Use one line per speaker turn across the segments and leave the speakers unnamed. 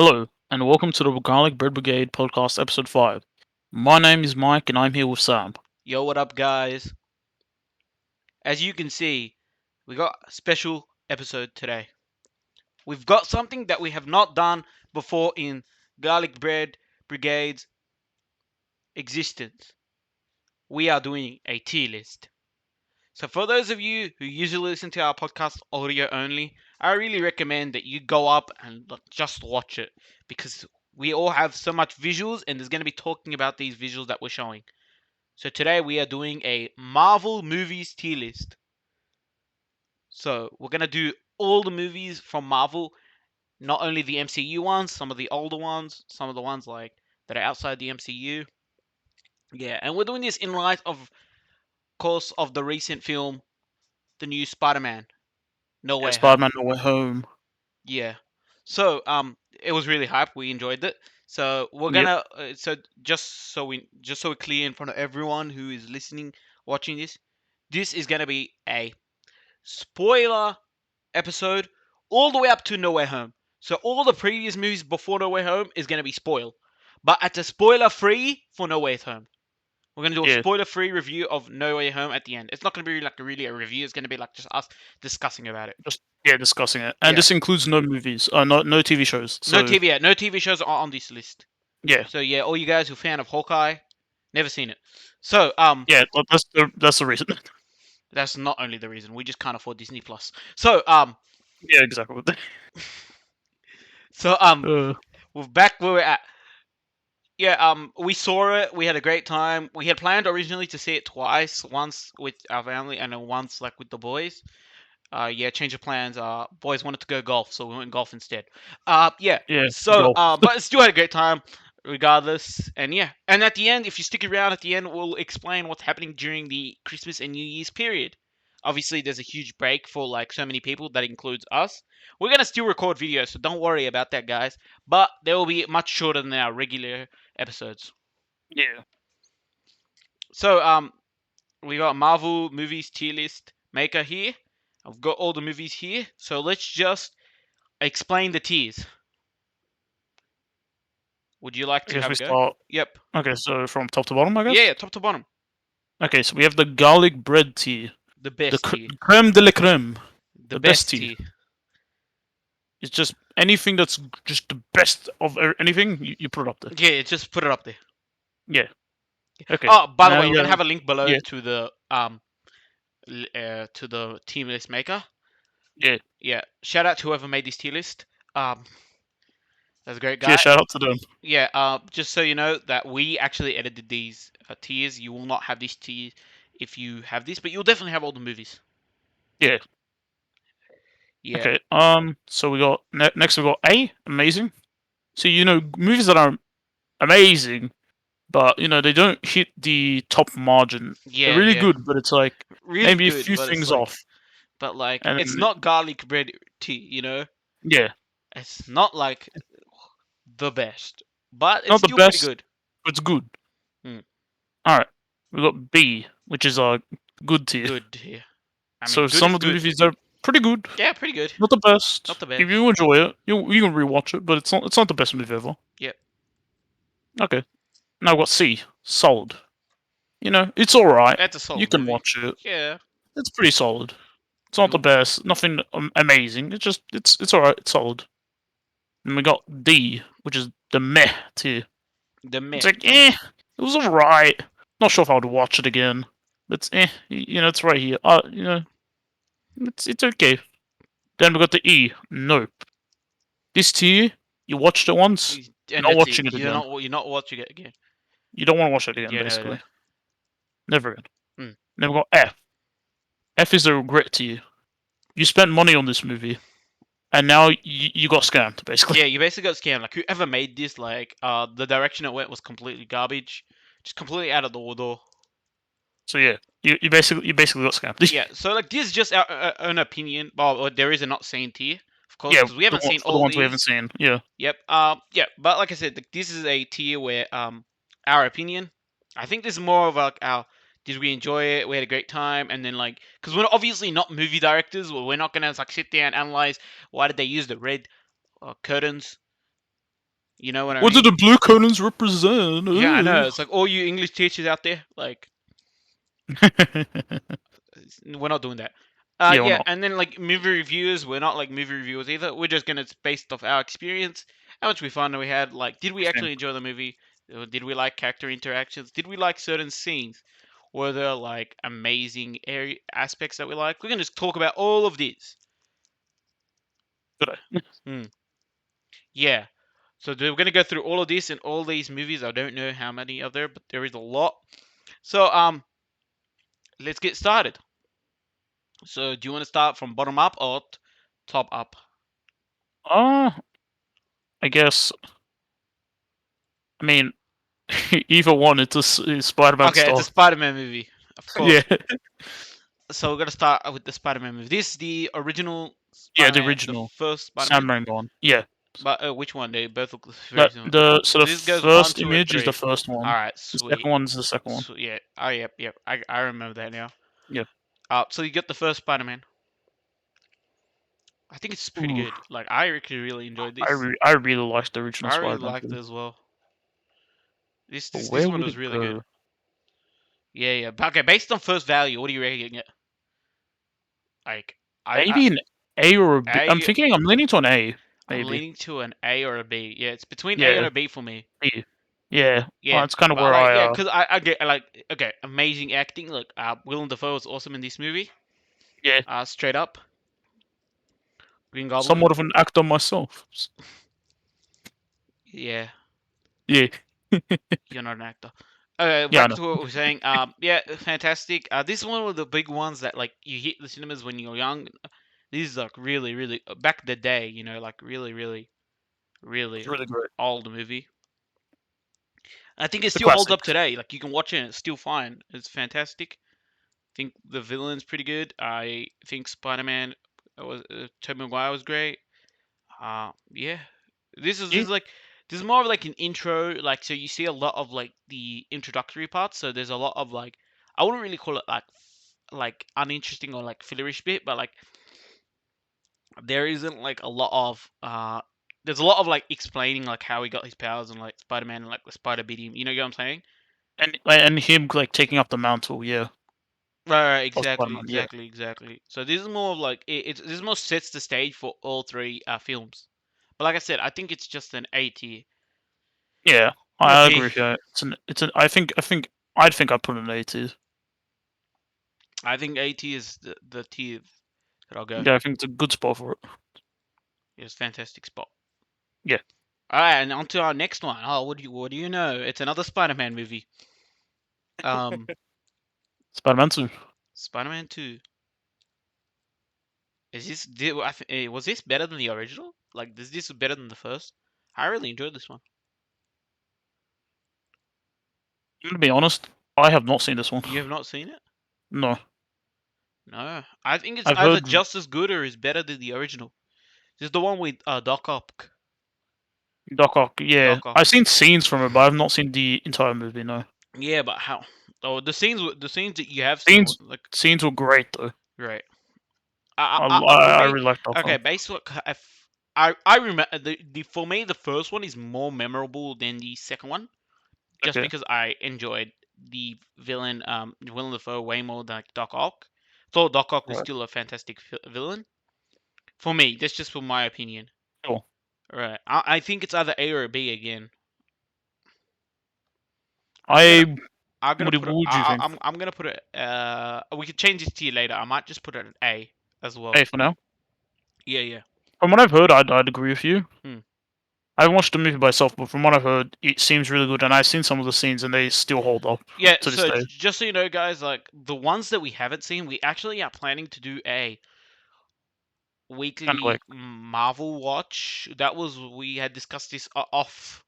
Hello, and welcome to the Bread Brigade podcast, episode 5. My name is Mike, and I'm here with Sam.
Yo, what up, guys? As you can see, we got a special episode today. We've got something that we have not done before in Garlic Bread Brigade's existence. We are doing a tier list. So, for those of you who usually listen to our podcast audio only, I really recommend that you go up and just watch it because we all have so much visuals, and there's going to be talking about these visuals that we're showing. So, today we are doing a Marvel movies tier list. So we're gonna do all the movies from Marvel, not only the MCU ones, some of the older ones, some of the ones like that are outside the MCU. Yeah, and we're doing this in light of course of the recent film, the new Spider-Man, No
Yeah,
Way Home.
Spider-Man No Way Home.
Yeah. So it was really hype. We enjoyed it. So we're
Yep.
gonna so just so we're clear in front of everyone who is listening, watching this, this is gonna be a spoiler episode all the way up to No Way Home. So all the previous movies before No Way Home is going to be spoiled. But at the spoiler free for No Way Home. We're going to do a
Yeah,
spoiler free review of No Way Home at the end. It's not going to be like really a review. It's going to be like just us discussing about it.
just discussing it, and
Yeah.
this includes no movies, no TV shows.
No
So
TV. No TV shows are on this list.
yeah,
So yeah, all you guys who are fan of Hawkeye, never seen it. So
yeah, that's the reason.
that's not only the reason. We just can't afford Disney Plus. So
Yeah, exactly.
so
Uh,
we're back where we're at. Yeah, we saw it. We had a great time. We had planned originally to see it twice, once with our family and then once like with the boys. Yeah, change of plans. Boys wanted to go golf, so we went golf instead. Yeah.
yeah,
So,
go.
but still had a great time, regardless. And yeah, and at the end, if you stick around at the end, we'll explain what's happening during the Christmas and New Year's period. Obviously, there's a huge break for like so many people. That includes us. We're gonna still record videos, so don't worry about that, guys. But they will be much shorter than our regular episodes.
Yeah,
So we got Marvel movies tier list maker here. I've got all the movies here. So let's just explain the tiers. Would you like
I
to
guess
have
we
a go?
start.
Yep.
Okay, so from top to bottom, I
Yeah,
guess.
yeah, top to bottom.
Okay, so we have the garlic bread tea,
The
the
best tier.
creme de la creme,
The
the best
best
tea.
tier.
It's just anything that's just the best of anything. You put it up there.
Yeah, just put it up there.
Yeah. Okay.
Oh, by the
Now
way, we're
you
gonna
have
have a link below
yeah,
to the tier list maker.
yeah.
Yeah, shout out to whoever made this tier list. That's a great
Yeah,
guy.
shout out to them.
Yeah, just so you know that we actually edited these tiers. You will not have these tiers if you have this, but you'll definitely have all the movies.
Yeah.
Yeah,
Okay. So we got next. We got A. Amazing. So movies that are amazing, but they don't hit the top margin. They're
yeah,
really
yeah.
good, but it's like
Really
maybe a
good,
few
but it's
things
like,
off.
but like,
And
it's
then,
not garlic bread tea. You know,
yeah,
it's not like the best, but it's
not the
still pretty
best,
good.
but it's good.
Mm,
All right. We got B, which is a good tier.
good tier. I mean,
So
good
some
is
of the
good.
movies are pretty good.
Yeah, pretty good.
Not the best.
Not the
If
best.
you enjoy it, you can rewatch it, but it's not the best movie ever.
Yep.
Okay. Now I've got C. Solid. It's alright.
That's a solid
You can
movie.
watch it.
Yeah.
It's pretty solid. It's not the
You'll,
best. Nothing amazing. It's alright. It's solid. And we got D, which is the meh tier.
the
It's
Met.
like it was alright. Not sure if I would watch it again. But it's it's right here. It's okay. Then we got the E. Nope. This tier, you watched it once,
And
not
that's it.
watching it again.
You're not watching it again.
You don't want to watch it again,
Yeah, no, no.
basically. Never again.
Mm.
Then we got F. F is a regret to you. You spent money on this movie, and now you got scammed, basically.
Yeah, you basically got scammed. Like whoever made this, like the direction it went was completely garbage, just completely out of the order.
So yeah, you basically got scammed.
Yeah, so like this is just our own opinion. Well, there is a not seen tier, of course,
Yeah,
because we haven't seen
for the
all
ones we
these.
haven't seen. Yeah,
Yep. Yeah, but like I said, this is a tier where our opinion. I think this is more of like our did we enjoy it? We had a great time, and then like because we're obviously not movie directors, we're not gonna like sit there and analyze why did they use the red curtains. You know what I
What do
mean?
the blue colors represent?
Yeah, I know. It's like all you English teachers out there, like we're not doing that.
Yeah, or
Yeah,
not.
and then like movie reviewers, we're not like movie reviewers either. We're just gonna based off our experience, how much we fun we had. Like, did we
Same.
actually enjoy the movie? Did we like character interactions? Did we like certain scenes? Were there like amazing area aspects that we like? We're gonna just talk about all of this.
Good.
Hmm. Yeah. So we're gonna go through all of this and all these movies. I don't know how many are there, but there is a lot. So let's get started. So do you want to start from bottom up or top up?
Uh, I guess. I mean, either one. It's Spider-Man
Okay, it's a
stuff.
Spider-Man movie, of
Yeah,
course. So we're gonna start with the Spider-Man movie. This is the original
yeah, the
Spider-Man, the
original
first
Sam
Spider-Man.
Raimi one. Yeah.
But which one? They both look very
That
similar.
the so the
This goes one,
first
two, or
image is the
three.
first
All
one.
right,
The
sweet.
second one is the second one.
So, yeah. Oh, yep, yep. I remember that now.
Yeah.
So you get the first Spider-Man. I think it's pretty
Ooh,
good. Like I actually really enjoyed this.
I really liked the original
I really
Spider-Man
liked
too.
it as well. This
But
this
where
this one
would
was
it
really good.
go?
Yeah, yeah. But okay, based on first value, what do you rate it? Like I
Maybe an A or a B. I'm
A.
thinking. I'm leaning to an A.
I'm
Maybe.
leaning to an A or a B. Yeah, it's between A and
Yeah.
a B for me.
B. Yeah.
Yeah,
That's kind of
but
where
like
I.
yeah, cause I get like okay, amazing acting. Look, Willem Dafoe was awesome in this movie.
Yeah.
Straight up, Green Goblin.
Somewhat of an actor myself.
Yeah,
Yeah.
you're not an actor.
Yeah. I
Back
know.
to what we were saying. Yeah, fantastic. This is one of the big ones that like you hit the cinemas when you're young. This is like really, really back in the day. You know, like really, really,
It's
really
really great.
old movie. I think it
It's a
still holds
classic.
up today. Like you can watch it and it's still fine. It's fantastic. I think the villain's pretty good. I think Spider-Man was Tobey Maguire was great. Yeah, this
Yeah.
is like this is more of like an intro. Like so you see a lot of like the introductory parts. So there's a lot of like I wouldn't really call it like uninteresting or like fillerish bit, but like there isn't like a lot of there's a lot of like explaining like how he got his powers and like Spider-Man and like the spider bit him. You know what I'm saying?
And him like taking up the mantle. Yeah.
Right,
Of
exactly,
Spider-Man. Yeah.
exactly, exactly. So this is more of like this more sets the stage for all three films. But like I said, I think it's just an A tier.
Yeah.
What about
I
B?
agree with you. It's an. I'd think I'd put an A too.
I think A tier is the tier that I'll go.
Yeah. I think it's a good spot for it.
It's a fantastic spot.
Yeah.
All right, and on to our next one. Oh, what do you know? It's another Spider-Man movie. Um,
Spider-Man 2.
Spider-Man 2. Was this better than the original? Like, is this better than the first? I really enjoyed this one.
I'm gonna be honest. I have not seen this one.
You have not seen it?
No.
No, I think it's
I've
either
heard
just as good or is better than the original. This is the one with Doc Ock.
Doc Ock. Yeah.
Doc Ock.
I've seen scenes from it, but I've not seen the entire movie. No.
Yeah, but how? Oh, the scenes that you have seen,
Scenes
like
scenes were great though.
right. For
I
me,
really like Doc
okay,
Ock.
based what I remember the for me the first one is more memorable than the second one, just
Okay.
because I enjoyed the villain Willem Dafoe way more than like, Doc Ock. Thought Doc Ock was
Right.
still a fantastic villain for me. That's just for my opinion.
Sure.
Right. I think it's either A or a B again. I'm gonna
I
I'm gonna
what
put it.
would you think?
I'm gonna put it. We could change this to you later. I might just put it at A as well.
A for now.
Yeah, yeah.
From what I've heard, I'd agree with you.
Hmm.
I haven't watched the movie myself, but from what I've heard, it seems really good, and I've seen some of the scenes, and they still hold up
Yeah.
to this
So
day.
just so you know, guys, like the ones that we haven't seen, we actually are planning to do a
Kind of like
weekly Marvel watch. That was we had discussed this off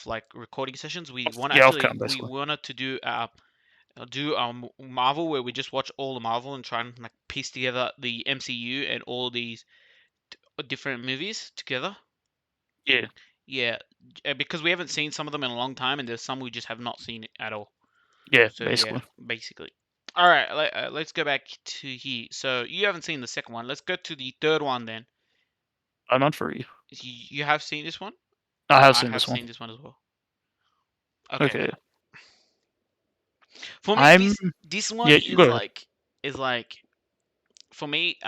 like recording sessions. We want to
yeah, off
actually
cam
we
basically.
wanted to do Marvel where we just watch all the Marvel and try and like piece together the MCU and all these different movies together.
Yeah,
Yeah, because we haven't seen some of them in a long time, and there's some we just have not seen it at all.
yeah,
So yeah,
basically.
basically. All right, let's go back to here. So you haven't seen the second one. Let's go to the third one then.
I'm not for you.
You have seen this one?
I have
I
seen
have
this one.
seen this one as well. Okay.
Okay.
For me,
I'm
this one
yeah, you go ahead.
is like for me.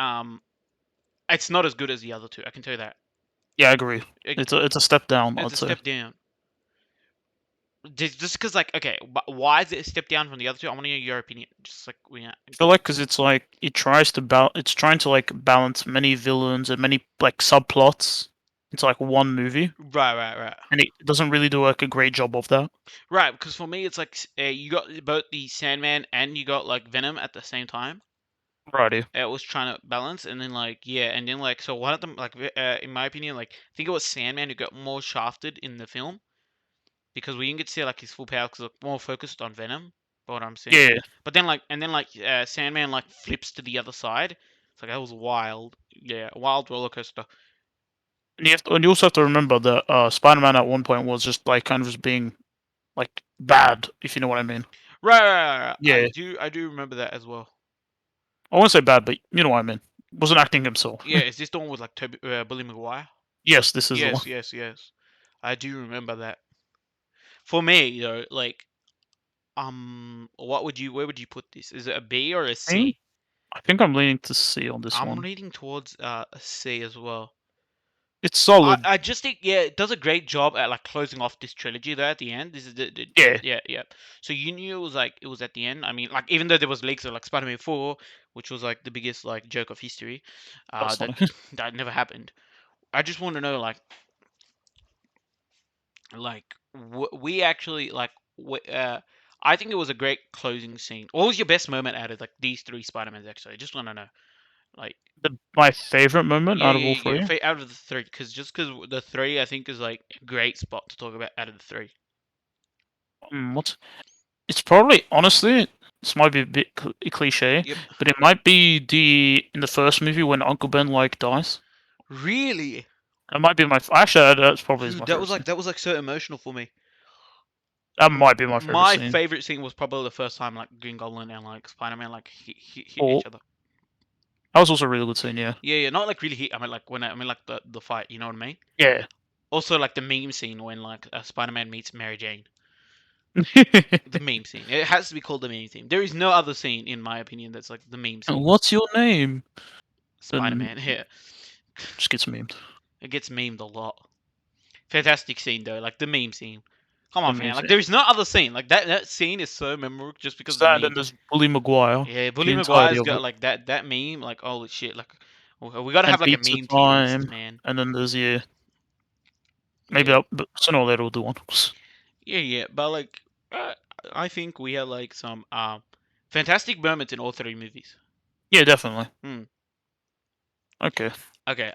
It's not as good as the other two. I can tell you that.
Yeah, I agree.
It,
It's a step down,
it's
I'd
a
say.
step down. Just because, like, okay, but why is it a step down from the other two? I want to know your opinion. Just like
I feel like because it's like it's trying to like balance many villains and many like subplots into like one movie,
right.
and it doesn't really do like a great job of that.
Right, because for me, it's like you got both the Sandman and you got like Venom at the same time.
Righty.
It was trying to balance, and then like yeah, and then like so one of them like in my opinion, like I think it was Sandman who got more shafted in the film because we didn't get to see like his full power because it's more focused on Venom. By what I'm saying,
Yeah,
but then like and then like Sandman like flips to the other side. It's like that was wild. Yeah, wild roller coaster.
and you also have to remember that Spider-Man at one point was just like kind of just being like bad, if you know what I mean.
Right.
Yeah,
I do remember that as well.
I won't say bad, but you know what I mean. Wasn't acting himself.
Yeah, is this the one with like Billy Maguire?
Yes, this is the one.
Yes. I do remember that. For me, though, like, where would you put this? Is it a B or a
I think
C?
I think I'm leaning to C on this
I'm
one.
leaning towards a C as well.
It's solid.
I just think yeah, it does a great job at like closing off this trilogy there at the end. This is
Yeah,
yeah. So you knew it was like it was at the end. I mean, like even though there was leaks of like Spider-Man 4, which was like the biggest like joke of history,
personally.
that that never happened. I just want to know we actually I think it was a great closing scene. What was your best moment out of like these three Spider-Mans? Actually, I just want to know. Like,
My favorite moment out of all three.
Out of the three, because the three I think is like a great spot to talk about out of the three.
What? It's probably honestly, this might be a bit cliche,
Yep.
but it might be the in the first movie when Uncle Ben like dies.
Really,
That might be my actually that's probably is
dude,
my favorite scene.
that was like so emotional for me.
That might be my favorite
My
scene.
favorite scene was probably the first time like Green Goblin and like Spider-Man like hit
Or
each other.
that was also a really good scene. Yeah.
Yeah, not like really hit. I mean like I mean like the fight. You know what I mean?
Yeah.
Also like the meme scene when like Spider-Man meets Mary Jane. The meme scene. It has to be called the meme scene. There is no other scene, in my opinion, that's like the meme
And
scene.
what's your name?
Spider
Then
Man. Yeah,
just gets memed.
it gets memed a lot. Fantastic scene though, like the meme scene. Come
The
on,
meme
man. Like
scene.
there is no other scene. Like that scene is so memorable just because of the
Stand
meme.
and there's Bully Maguire.
Yeah,
The
Bully
entirety
Maguire's
of
got
it.
like that meme. Like holy shit. Like we gotta
And
have like a
pizza
meme tier list,
time.
man.
And then there's yeah. Maybe
Yeah,
that, but sooner or later we'll do one.
yeah. But like, uh, I think we had like some fantastic moments in all three movies.
Yeah, definitely.
Hmm.
Okay.
Okay.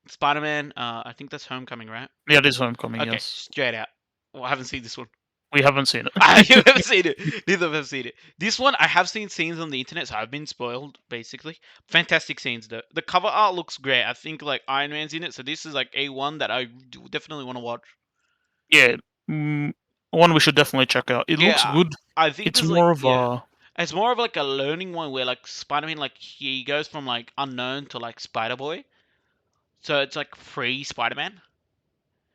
Spider Man. I think that's Homecoming, right?
Yeah, it is Homecoming.
Okay,
Yes.
straight out. Well, I haven't seen this one.
We haven't seen
I
it.
haven't seen it. Neither of us have seen it. This one, I have seen scenes on the internet, so I've been spoiled, basically. Fantastic scenes, though. The cover art looks great. I think, like, Iron Man's in it, so this is, like, a one that I do definitely want to watch.
Yeah, mm, one we should definitely check out. It looks
Yeah,
good.
I think
It's
there's, like,
more of
yeah.
a
It's more of, like, a learning one where, like, Spider-Man, like, he goes from, like, unknown to, like, Spider-Boy. So it's, like, free Spider-Man.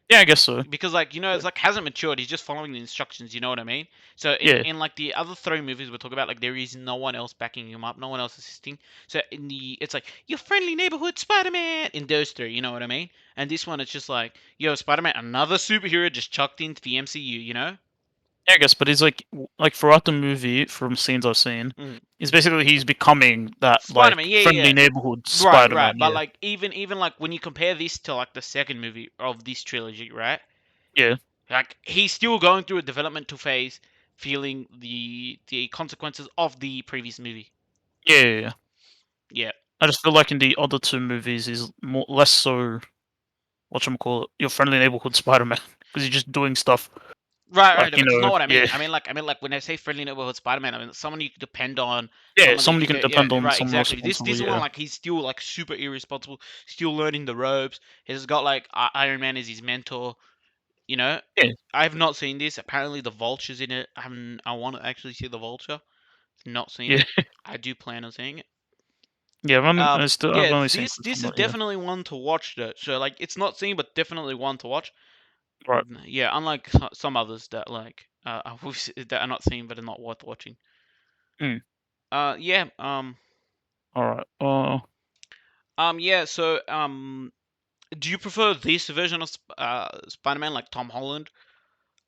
yeah, I guess so.
Because like it's like hasn't matured. He's just following the instructions. You know what I mean? So
Yeah,
in like the other three movies we're talking about, like there is no one else backing him up, no one else assisting. So it's like your friendly neighborhood Spider-Man in those three. You know what I mean? And this one, it's just like yo Spider-Man, another superhero just chucked into the MCU. You know?
yeah, I guess. But it's like throughout the movie, from scenes I've seen,
Mm.
it's basically he's becoming that
Spider-Man,
like friendly
yeah.
neighborhood
Right.
Spider-Man.
But
Yeah,
like even like when you compare this to like the second movie of this trilogy, right?
yeah,
Like he's still going through a developmental phase, feeling the consequences of the previous movie.
yeah.
Yeah.
I just feel like in the other two movies, he's more less so call it your friendly neighborhood Spider-Man because he's just doing stuff
Right.
like
But that's not what I
yeah,
mean. I mean like when I say friendly neighborhood Spider-Man, I mean someone you can depend on,
yeah.
someone
Someone you can
yeah,
depend on,
right,
someone
exactly.
responsible.
This one
Yeah,
like he's still like super irresponsible, still learning the ropes. He's got like Iron Man as his mentor. You know,
yeah,
I have not seen this. Apparently the Vulture's in it. I want to actually see the Vulture. Not seen
yeah.
it. I do plan on seeing it.
Yeah, I've
Yeah,
only seen
this is
some. Yeah,
definitely one to watch though. So like, it's not seen, but definitely one to watch.
right.
Yeah, unlike some others that like that are not seen but are not worth watching.
Mm,
Yeah.
all right.
Yeah. So do you prefer this version of Spider-Man, like Tom Holland,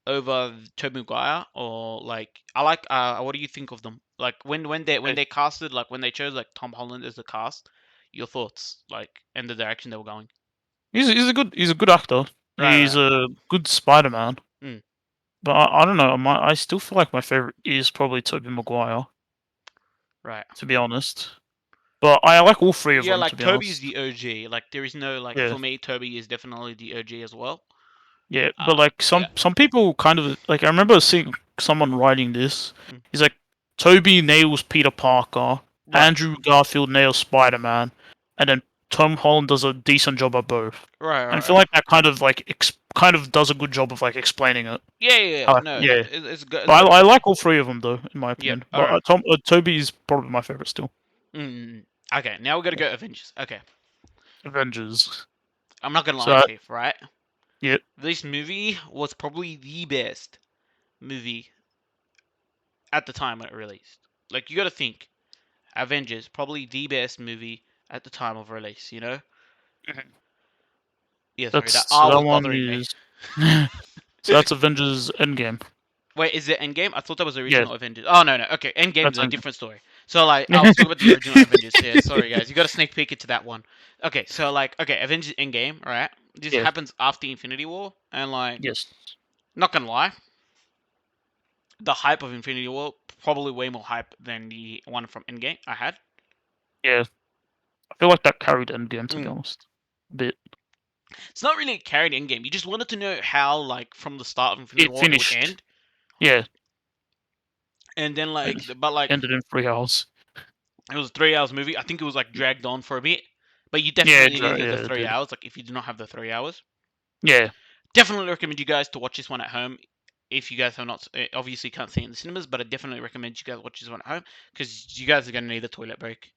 over Tobey Maguire, or like I like what do you think of them? Like when
Okay.
they casted, like when they chose like Tom Holland as the cast, your thoughts, like, and the direction they were going.
He's a good actor.
Right,
He's
right.
a good Spider-Man.
Mm,
But I don't know. I still feel like my favorite is probably Tobey Maguire,
right.
to be honest. But I like all three of
Yeah,
them, to
like
be
Toby is
honest.
the OG. Like there is no like
Yeah,
for me, Toby is definitely the OG as well.
yeah. But like
Yeah.
some people kind of like I remember seeing someone writing this.
Mm,
He's like, Toby nails Peter Parker,
right,
Andrew Garfield nails Spider-Man, and then Tom Holland does a decent job at both.
right,
And I
right,
feel
right.
like that kind of like kind of does a good job of like explaining it.
Yeah, yeah, yeah. No,
Yeah.
it's good. It's
But
good.
I like all three of them though, in my
Yeah.
opinion.
All
But
right.
Toby is probably my favorite still.
Okay, now we're gonna go Avengers. Okay,
Avengers.
I'm not gonna
So
lie, Chief. Right,
yeah,
this movie was probably the best movie at the time when it released. Like you got to think, Avengers probably the best movie at the time of release. You know?
mhm.
Yeah, sorry, that
That's
R
that
was
one
bothering me.
is. So that's Avengers End Game.
Wait, is it Endgame? I thought that was the
Yeah,
original Avengers. Oh no, no. Okay, Endgame is
that's
a
End
different story. So like, I
Game.
was talking about the original Avengers. Yeah, sorry guys, you got a sneak peek into that one. Okay, so like, okay, Avengers Endgame, right? This
Yeah.
happens after Infinity War, and like,
Yes.
not gonna lie, the hype of Infinity War probably way more hype than the one from Endgame I had.
Yeah. I feel like that carried End Game to be
Mm.
honest. A bit.
It's not really carried Endgame. You just wanted to know how, like, from the start of Infinity
It
War, it would
finished.
end,
Yeah.
and then
And
like, but like,
ended in 3 hours.
it was a 3 hours movie. I think it was like dragged on for a bit, but you
Yeah.
definitely needed the
Yeah. It
three
did.
hours. Like, if you do not have the 3 hours,
Yeah.
definitely recommend you guys to watch this one at home. If you guys have not, obviously can't see it in the cinemas, but I definitely recommend you guys watch this one at home because you guys are gonna need a toilet break.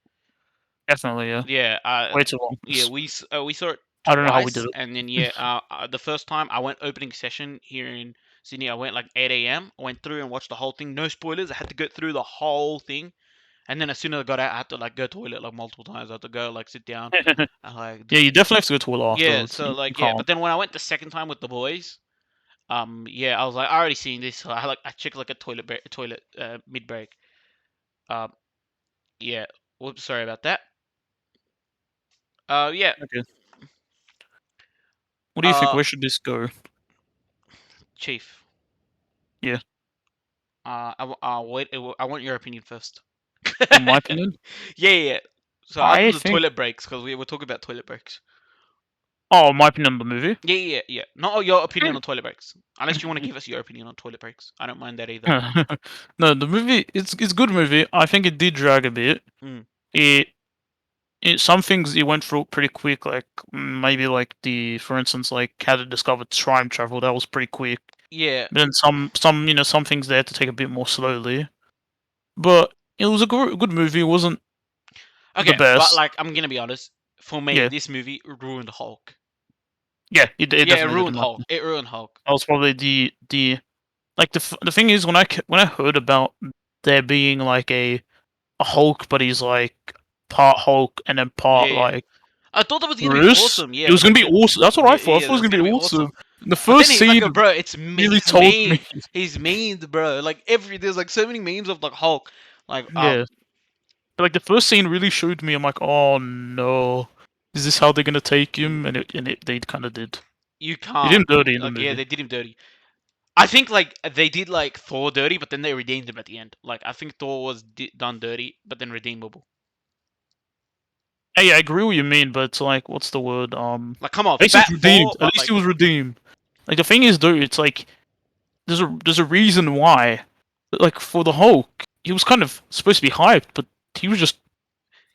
Definitely. Yeah.
Yeah,
Way too long.
yeah, we saw it
I don't know how we did
twice, and then yeah, the first time I went opening session here in Sydney, I went like 8 a.m. I went through and watched the whole thing. No spoilers. I had to go through the whole thing, and then as soon as I got out, I had to like go to toilet like multiple times. I had to go like sit down
it.
and like
Yeah. You definitely have to go to toilet
yeah.
afterwards.
So
You
like yeah,
can't.
but then when I went the second time with the boys, yeah, I was like I already seen this. So I checked like a toilet mid break. Um, yeah. Whoops, sorry about that. Yeah.
Okay. What do you think?
Uh,
Where should this go?
Chief.
Yeah.
Wait. I want your opinion first.
On my opinion,
Yeah, yeah, yeah. So other
I
than the
think.
toilet breaks, because we were talking about toilet breaks.
Oh, my opinion on the movie.
Yeah, yeah, yeah. Not your opinion on toilet breaks, unless you want to give us your opinion on toilet breaks. I don't mind that either.
No, the movie it's a good movie. I think it did drag a bit.
Mm.
It some things it went through pretty quick, like maybe like for instance, like how to discover time travel. That was pretty quick.
Yeah.
But then some things they had to take a bit more slowly. But it was a good movie. It wasn't the
Okay, but
best.
like I'm gonna be honest. For me,
Yeah,
this movie ruined Hulk.
yeah, it
Yeah, it
definitely did. In
ruined
my
Hulk.
opinion.
It ruined Hulk.
That was probably the like the thing is when I heard about there being like a Hulk, but he's like part Hulk and then
Yeah,
part
yeah.
like
I thought that was gonna be
Bruce.
awesome. Yeah,
It was
but
gonna
like
be awesome. That's what I
yeah,
thought. I
yeah,
thought it was
that's
gonna
gonna
be
be
awesome.
awesome.
The
But then
first
he like,
scene
bro,
really
he's
told me.
mean. He's mean, bro. Like there's like so many memes of like Hulk. Like
Yeah, but like the first scene really showed me. I'm like, oh no, is this how they're gonna take
mm,
him? They kind of did.
you
They did
can't.
him dirty in the
Like yeah,
movie.
they did him dirty. I think like they did like Thor dirty, but then they redeemed him at the end. Like I think Thor was done dirty, but then redeemable.
Hey, I agree what you mean, but it's like, what's the word?
Like come on,
At least he was
Fat
redeemed.
Thor,
At
but
least
like
he was redeemed. Like the thing is, though, it's like there's a reason why. Like for the Hulk, he was kind of supposed to be hyped, but he was just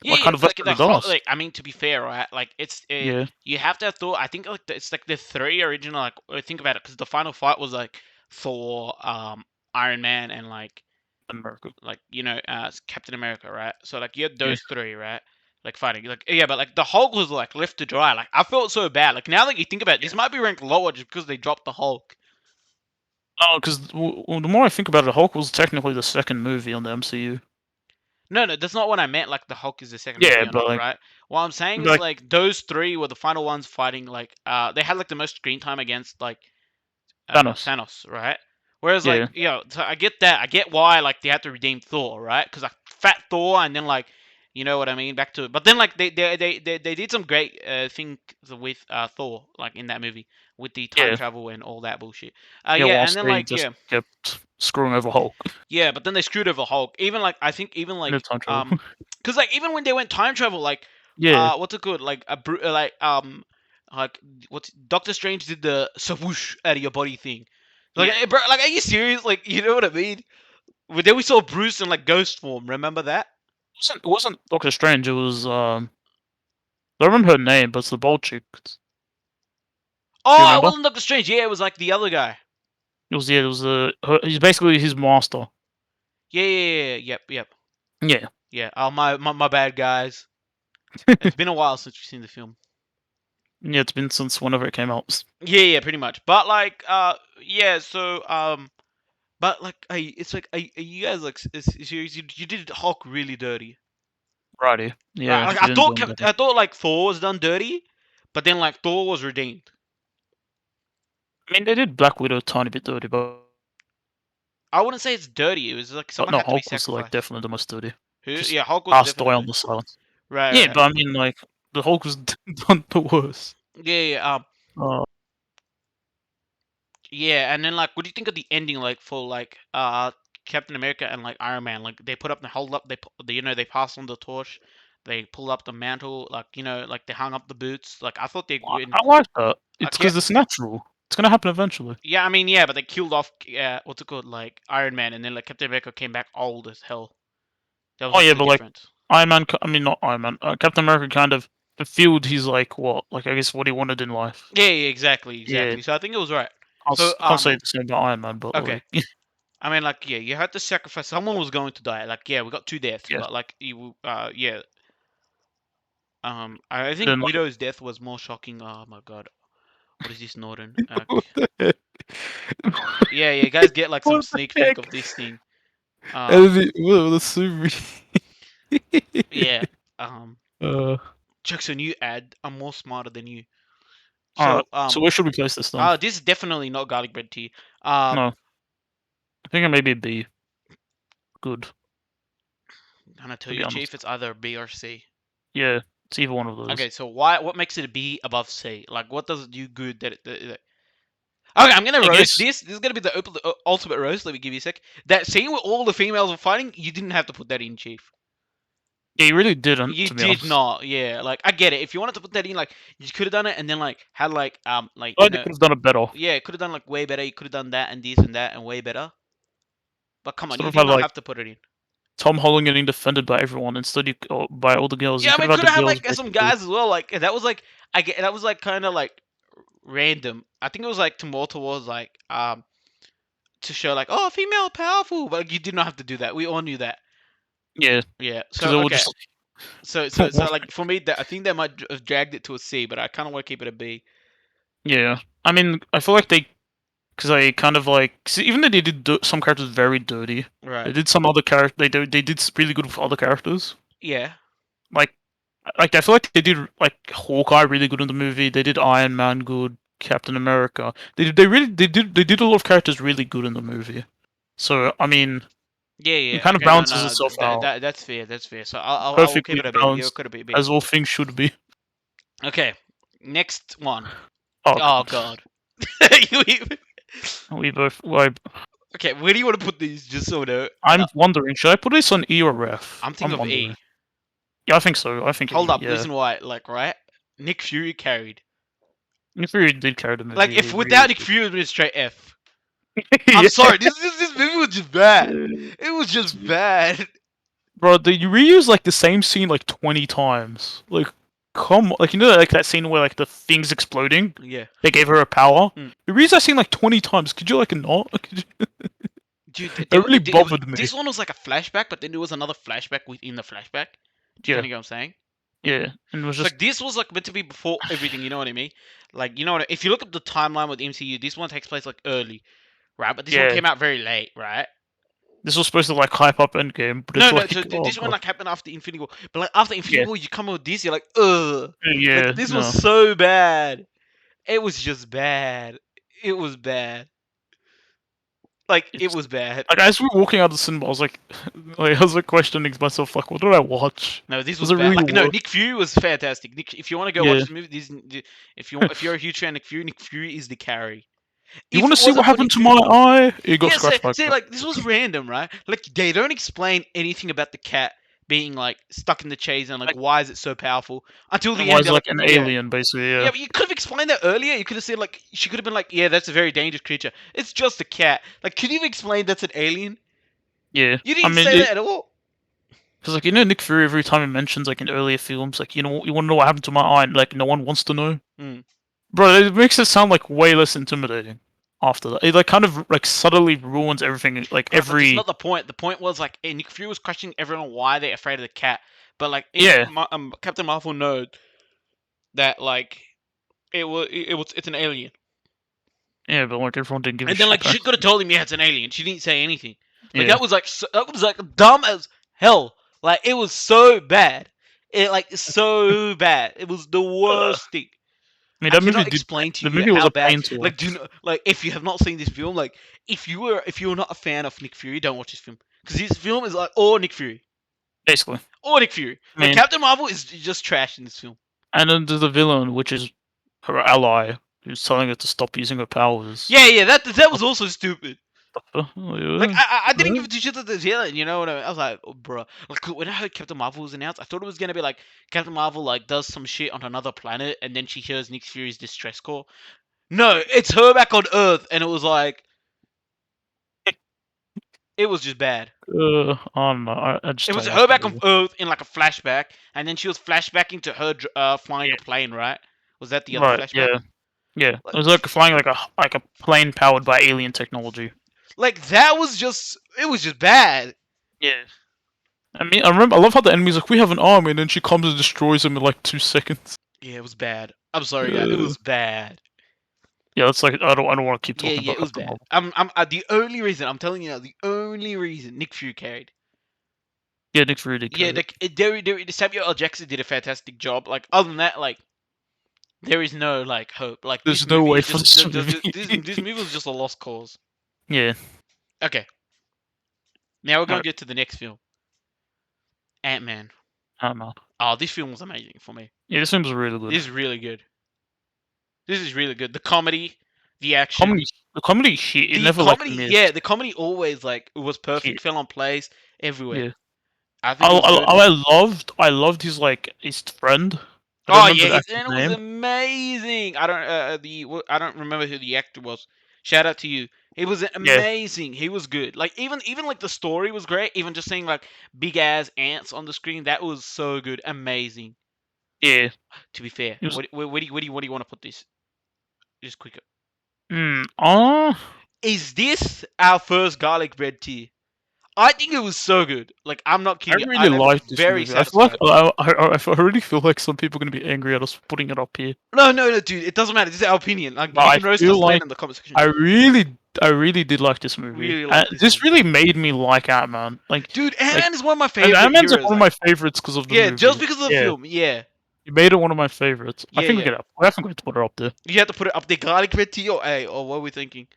yeah,
like
yeah.
kind of
But
left
like
in the
the whole
dust.
like I mean to be fair, right? Like it's
Yeah,
you have to have Thor. I think like it's like the three original. Like think about it, because the final fight was like Thor, Iron Man, and like
in America.
Captain America, right? So like you had
Yeah,
those three, right? like fighting. Like yeah, but like the Hulk was like left to dry. Like I felt so bad. Like now that you think about it, this might be ranked lower just because they dropped the Hulk.
Oh, because the more I think about it, Hulk was technically the second movie on the MCU.
No, no, that's not what I meant. Like the Hulk is the second
Yeah,
movie or
but
not,
like,
right? What I'm saying is
like
like those three were the final ones fighting. Like they had like the most screen time against like
Thanos.
Thanos, right? Whereas
Yeah,
like so I get that. I get why like they had to redeem Thor, right? Because like fat Thor, and then like you know what I mean. Back to it, but then like they did some great things with Thor like in that movie with the time
yeah,
travel and all that bullshit.
yeah.
Yeah, and
Whilst
then
they
like
just kept screwing over Hulk
yeah, but then they screwed over Hulk. Even like I think even
in the
like
time travel.
because like even when they went time travel, like
Yeah,
what's it called? Like what's Doctor Strange did the swoosh out of your body thing. Like
yeah.
bro, like are you serious? Like you know what I mean? Then we saw Bruce in like ghost form. Remember that?
It wasn't Doctor Strange. It was I don't remember her name, but it's the bald chick. Do you
Oh, it
remember?
wasn't Doctor Strange. Yeah, it was like the other guy.
It was he's basically his master.
Yeah. Yep. Yep.
Yeah,
Yeah. Oh my bad guys. It's been a while since we've seen the film.
yeah. It's been since whenever it came out.
Yeah, pretty much. But like, yeah. So but like, it's like, are you guys like serious? You did Hulk really dirty,
Righty.
right?
Yeah,
Like
they didn't do him better.
I thought like Thor was done dirty, but then like Thor was redeemed.
I mean, they did Black Widow a tiny bit dirty,
I wouldn't say it's dirty. It was like
but
someone
no,
had to be
Hulk was like
sacrificed.
definitely the most dirty.
Who?
Just
Yeah, Hulk was
passed away
definitely
on the silence.
right.
Yeah,
Right.
but I mean, like the Hulk was done the worst.
Yeah.
Uh,
Yeah. And then like, what do you think of the ending? Like for like Captain America and like Iron Man. Like they put up the hold up. They passed on the torch. They pulled up the mantle. Like like they hung up the boots. Like I thought they went
I like that. It's
like yeah.
because it's natural. It's gonna happen eventually.
Yeah, I mean, yeah, but they killed off, what's it called, like Iron Man, and then like Captain America came back old as hell. That was
Oh
the
yeah,
only
but like
difference.
Iron Man. I mean, not Iron Man. Captain America kind of fulfilled his like what, like I guess what he wanted in life.
Yeah, exactly,
Yeah,
exactly. So I think it was right. So
I can't say the same about Iron Man, but
okay.
like,
I mean, like, yeah, you had to sacrifice. Someone was going to die. Like, yeah, we got two deaths,
yeah.
but like, yeah. I think
Then like,
Widow's death was more shocking. Oh my god, what is this, Norton?
what the heck?
Yeah, yeah, guys, get like some
What the
sneak peek of
heck?
this thing.
What the super?
Yeah.
uh,
Chuck's a new ad. I'm more smarter than you.
all right.
So
So where should we place this then?
this is definitely not garlic bread tea. Um,
No, I think it may be B. Good,
I'm gonna tell
to be
you, Chief,
honest.
it's either B or C.
Yeah, it's either one of
Okay,
those.
so why? What makes it a B above C? Like, what does it do good Okay, I'm gonna
I
roast
guess.
this. This is gonna be the ultimate roast. Let me give you a sec. That scene where all the females were fighting, you didn't have to put that in, Chief.
Yeah, you really didn't,
You
to be
did
honest.
not. Yeah, like I get it. If you wanted to put that in, like you could have done it, and then like had like
I could have done it better.
yeah, could have done like way better. You could have done that and this and that and way better. But come on,
Sort
you
of
did
had
not
like
have to put it in.
Tom Holland getting defended by everyone instead by all the girls. You
Yeah, I
could
mean,
have had
could
the
have had
girls
like some
basically.
guys as well. Like that was like I get that was like kind of like random. I think it was like to more towards like to show like oh female powerful, but like, you did not have to do that. We all knew that.
Yeah,
Yeah.
because
So
they were
okay.
just
So like for me, that I think they might have dragged it to a C, but I kind of want to keep it a B.
yeah. I mean, I feel like because they kind of like, 'cause even though they did some characters very dirty,
Right.
they did some other character. They did really good with other characters.
Yeah.
Like, I feel like they did like Hawkeye really good in the movie. They did Iron Man good, Captain America. They did a lot of characters really good in the movie. So I mean,
Yeah.
it
Yeah.
kind of
Okay. No.
balances
No.
itself out
That's fair. That's fair. So I will keep
perfectly
it a B. Yeah, it
balanced
could have been a B.
as all things should be.
Okay. Next one.
Oh
Oh
god,
God. You even-
we both. Well,
okay. Where do you want to put these? Just so we know.
I'm wondering, should I put this on E or F?
I'm thinking
I'm
of
wondering.
E.
Yeah, I think so. I think
Hold
E.
up,
Yeah,
listen why, like, right? Nick Fury carried.
if we did carry the
Like,
movie,
if
he really
without Nick
did.
Fury, it would be straight F. I'm
Yeah.
sorry, this movie was just bad. It was just bad.
Bro, you reuse like the same scene like 20 times. Like, come, like like that scene where like the thing's exploding.
Yeah.
They gave her a power.
Mm.
You reuse that scene like 20 times. Could you like not?
Dude,
That really bothered me.
this one was like a flashback, but then there was another flashback within the flashback. Do you
Yeah,
kind of get what I'm saying?
Yeah, and it was
So
just
like this was like meant to be before everything. You know what I mean? Like you know what? If you look at the timeline with the MCU, this one takes place like early, right? But this one
yeah.
came out very late, right?
This was supposed to like hype up Endgame, but
No,
it's
no.
like,
So
oh
this one
god,
like happened after Infinity War, but like after Infinity
yeah,
War, you come up with this, you're like, ugh. Like
yeah,
this was
no.
so bad. It was just bad. It was bad. Like it
It's
was bad.
like as we were walking out of the cinema, I was like I was like questioning myself, like, what did I watch?
No, this
Was
was
it
bad.
really
Like no,
worth?
Nick Fury was fantastic. Nick, if you want to go watch
Yeah.
this movie, if you're a huge fan of Nick Fury is the carry.
You
If
want to
it
see
wasn't
what
for
happened
Nick
to
Fury,
my eye? It got
yeah,
scratched by a cat.
like this was random, right? Like they don't explain anything about the cat being like stuck in the chase and like
Like,
why is it so powerful until
and
the
why
end.
is
They're
like
like,
an
yeah,
alien, basically?
yeah,
Yeah.
but you could have explained that earlier. You could have said like she could have been like, yeah, that's a very dangerous creature. It's just a cat. Like, could you have explained that's an alien?
Yeah.
You
I
didn't
mean,
say that at all.
because like Nick Fury, every time he mentions like in earlier films, like you want to know what happened to my eye, and, like no one wants to know.
Mm.
Bro, it makes it sound like way less intimidating after that. It like kind of like subtly ruins everything. Like
Bro, but that's
every
not the point. The point was like Nick Fury was questioning everyone why they're afraid of the cat. But like
yeah,
Captain Marvel knows that like it's an alien.
yeah, but like everyone didn't give a
And then
shit.
like she could have
Apparently.
told him, yeah, it's an alien. She didn't say anything. Like
Yeah,
that was like dumb as hell. Like it was so bad. It like so bad. It was the
uh,
worst thing.
I mean
I
that movie
cannot
did.
explain to
The
you
movie was
how
a
bad.
pain to
Like
watch.
do not like if you have not seen this film, like if you're not a fan of Nick Fury, don't watch this film because this film is like all Nick Fury,
Basically,
all Nick Fury.
I
Like
mean,
Captain Marvel is just trash in this film.
and then there's the villain, which is her ally, who's telling her to stop using her powers.
Yeah, yeah, that was also stupid. Like I didn't give
Yeah.
two shits at the villain, you know what I mean? I was like, oh, bro. Like when I heard Captain Marvel was announced, I thought it was gonna be like Captain Marvel like does some shit on another planet, and then she hears Nick Fury's distress call. No, it's her back on Earth, and it was like it was just bad.
I don't know. I just
It was
don't like
her
the
back on
movie.
Earth in like a flashback, and then she was flashbacking to her flying a
Yeah.
plane, right? Was that the other
Right.
flashback?
Yeah. Yeah. It
Like,
was like flying like a plane powered by alien technology.
like that was just it was just bad.
Yeah. I mean, I remember. I love how the enemy's like, we have an army, and then she comes and destroys them in like 2 seconds.
Yeah, it was bad. I'm sorry, guys. It
Uh,
was bad.
yeah, it's like I don't want to keep
Yeah,
talking
yeah,
about
it was
Captain
bad.
Marvel.
I'm the only reason I'm telling you now, the only reason Nick Fury carried.
Yeah, Nick Fury did
Yeah,
carry it.
like Samuel L. Jackson did a fantastic job. Like other than that, like there is no like hope. Like this
There's no
movie
way
is
for
just
this movie.
this movie was just a lost cause.
Yeah.
Okay, now we're gonna
Alright.
get to the next film, Ant Man.
I don't know.
Oh, this film was amazing for me.
Yeah, this film's really good.
This is really good. This is really good. The comedy, the action,
Comedy, the comedy shit. It never like
yeah,
missed.
the comedy always like it was perfect.
Hit.
Fell on place everywhere.
Yeah.
I think it was good.
I loved his like his friend. I don't
Oh
remember
yeah,
the actor's
and it was
name.
amazing. I don't remember who the actor was. Shout out to you. He was
Yeah.
amazing. He was good. Like even like the story was great. Even just seeing like big ass ants on the screen, that was so good. Amazing.
Yeah.
To be fair,
It was.
what do you want to put this? Just quick.
Oh.
Is this our first garlic bread tier? I think it was so good. Like I'm not
I
kidding you. I
really
left
liked this
very
movie. I feel like
satisfied.
I already feel like some people are gonna be angry at us putting it up here.
No, no, no, dude. It doesn't matter. This is our opinion. Like
But
you
I
can roast
feel
us
like
later in the comment section.
I really did like this movie.
Really like this
This
movie.
really made me like Ant-Man.
Dude, Ant
Like
Man is one of my
Ant
favorite
Man's like
heroes.
one of
Like,
my favorites because of the
yeah, just
movie.
because of the
Yeah,
film. Yeah,
you made it one of my favorites. I
yeah,
think we
yeah.
get up. I think we have to put it up there.
You have to put it up there. Garlic bread tea or A or what are we thinking?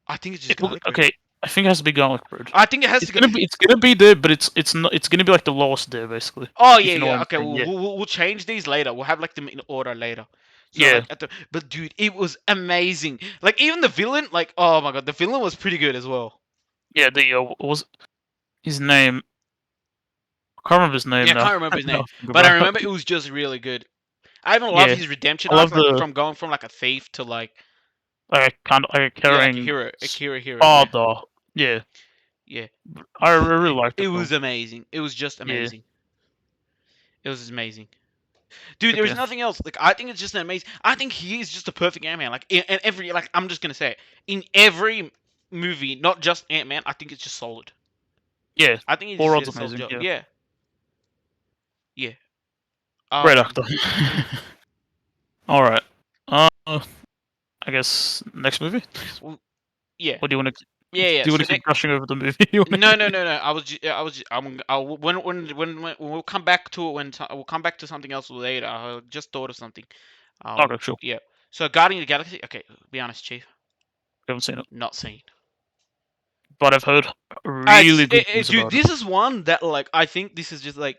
I think it's just garlic bread.
Okay, I think it has to be garlic bread.
I think it has to go.
It's gonna be there, but it's not. It's gonna be like the lowest there, basically.
Oh
If
yeah,
you know what
yeah.
I'm
Okay,
saying. Yeah.
we'll change these later. We'll have like them in order later. So
Yeah.
like at the but dude, it was amazing. Like even the villain, like oh my god, the villain was pretty good as well.
Yeah. What was his name? I can't remember his
Yeah,
name
I
now.
can't remember his name,
No, think
but I
about
remember
it.
it was just really good. I even love
Yeah.
his redemption
I
arc,
love
like
the
from going from like a thief to like
like a
yeah, like
caring
a hero. Yeah,
father. Yeah.
yeah.
I really liked the
It
film.
was amazing. It was just
Yeah.
amazing. It was amazing. Dude, there is
Okay.
nothing else. Like I think it's just an amazing. I think he is just a perfect Ant Man. Like in every like I'm just gonna say it. In every movie, not just Ant Man. I think it's just solid.
Yeah.
I think he just
Four
did
odds
a solid
amazing.
job.
Yeah.
Yeah, yeah.
Great
Um,
actor. All right. I guess next movie.
w- yeah,
Or do you want to?
yeah, yeah.
Do you want
So
to keep gushing over the movie? You wanna
no,
keep-
no, no, no. When we'll come back to it we'll come back to something else later. I just thought of something.
Okay, sure.
Yeah. So Guardian of the Galaxy. Okay, be honest, Chief.
Haven't seen it,
Not seen.
but I've heard really good things
Dude,
about it.
this is one that like I think this is just like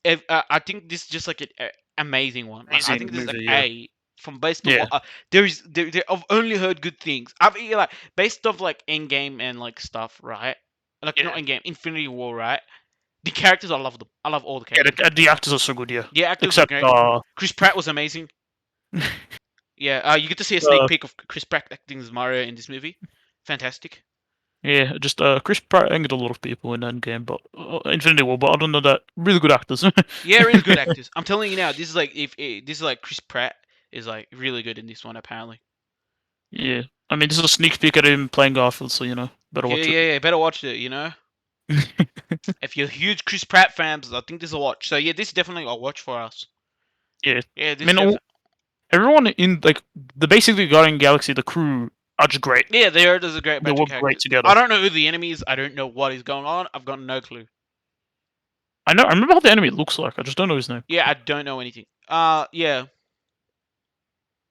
I think this is just like an amazing one. Like I think
Amazing
this is like
movie, yeah.
a from based on
Yeah,
what I've only heard good things. Like based off like End Game and like stuff, right? Like not
yeah.
End Game, Infinity War, right? The characters, I love them. I love all the
Yeah,
characters.
the actors are so good, yeah.
The actors were
Except,
great. Chris Pratt was amazing. Yeah, you get to see a sneak
uh,
peek of Chris Pratt acting as Mario in this movie. Fantastic.
yeah, just Chris Pratt angered a lot of people in Endgame, but Infinity War. But I don't know that really good actors.
Yeah, really good actors. I'm telling you now, this is like this is like Chris Pratt is like really good in this one apparently.
Yeah, I mean, this is a sneak peek at him playing Garfield, so better
Yeah,
watch it.
yeah, yeah. Better watch it. You know, if you're huge Chris Pratt fans, I think this is a watch. So yeah, this is definitely a watch for us.
Yeah,
Yeah,
I
this
mean,
def.
everyone in like the basically Guardian Galaxy, the crew are just great.
Yeah, there's a great
They
batch of
work great
characters.
together.
I don't know who the enemy is. I don't know what is going on. I've got no clue.
I remember how the enemy looks like. I just don't know his name.
Yeah, I don't know anything. Yeah,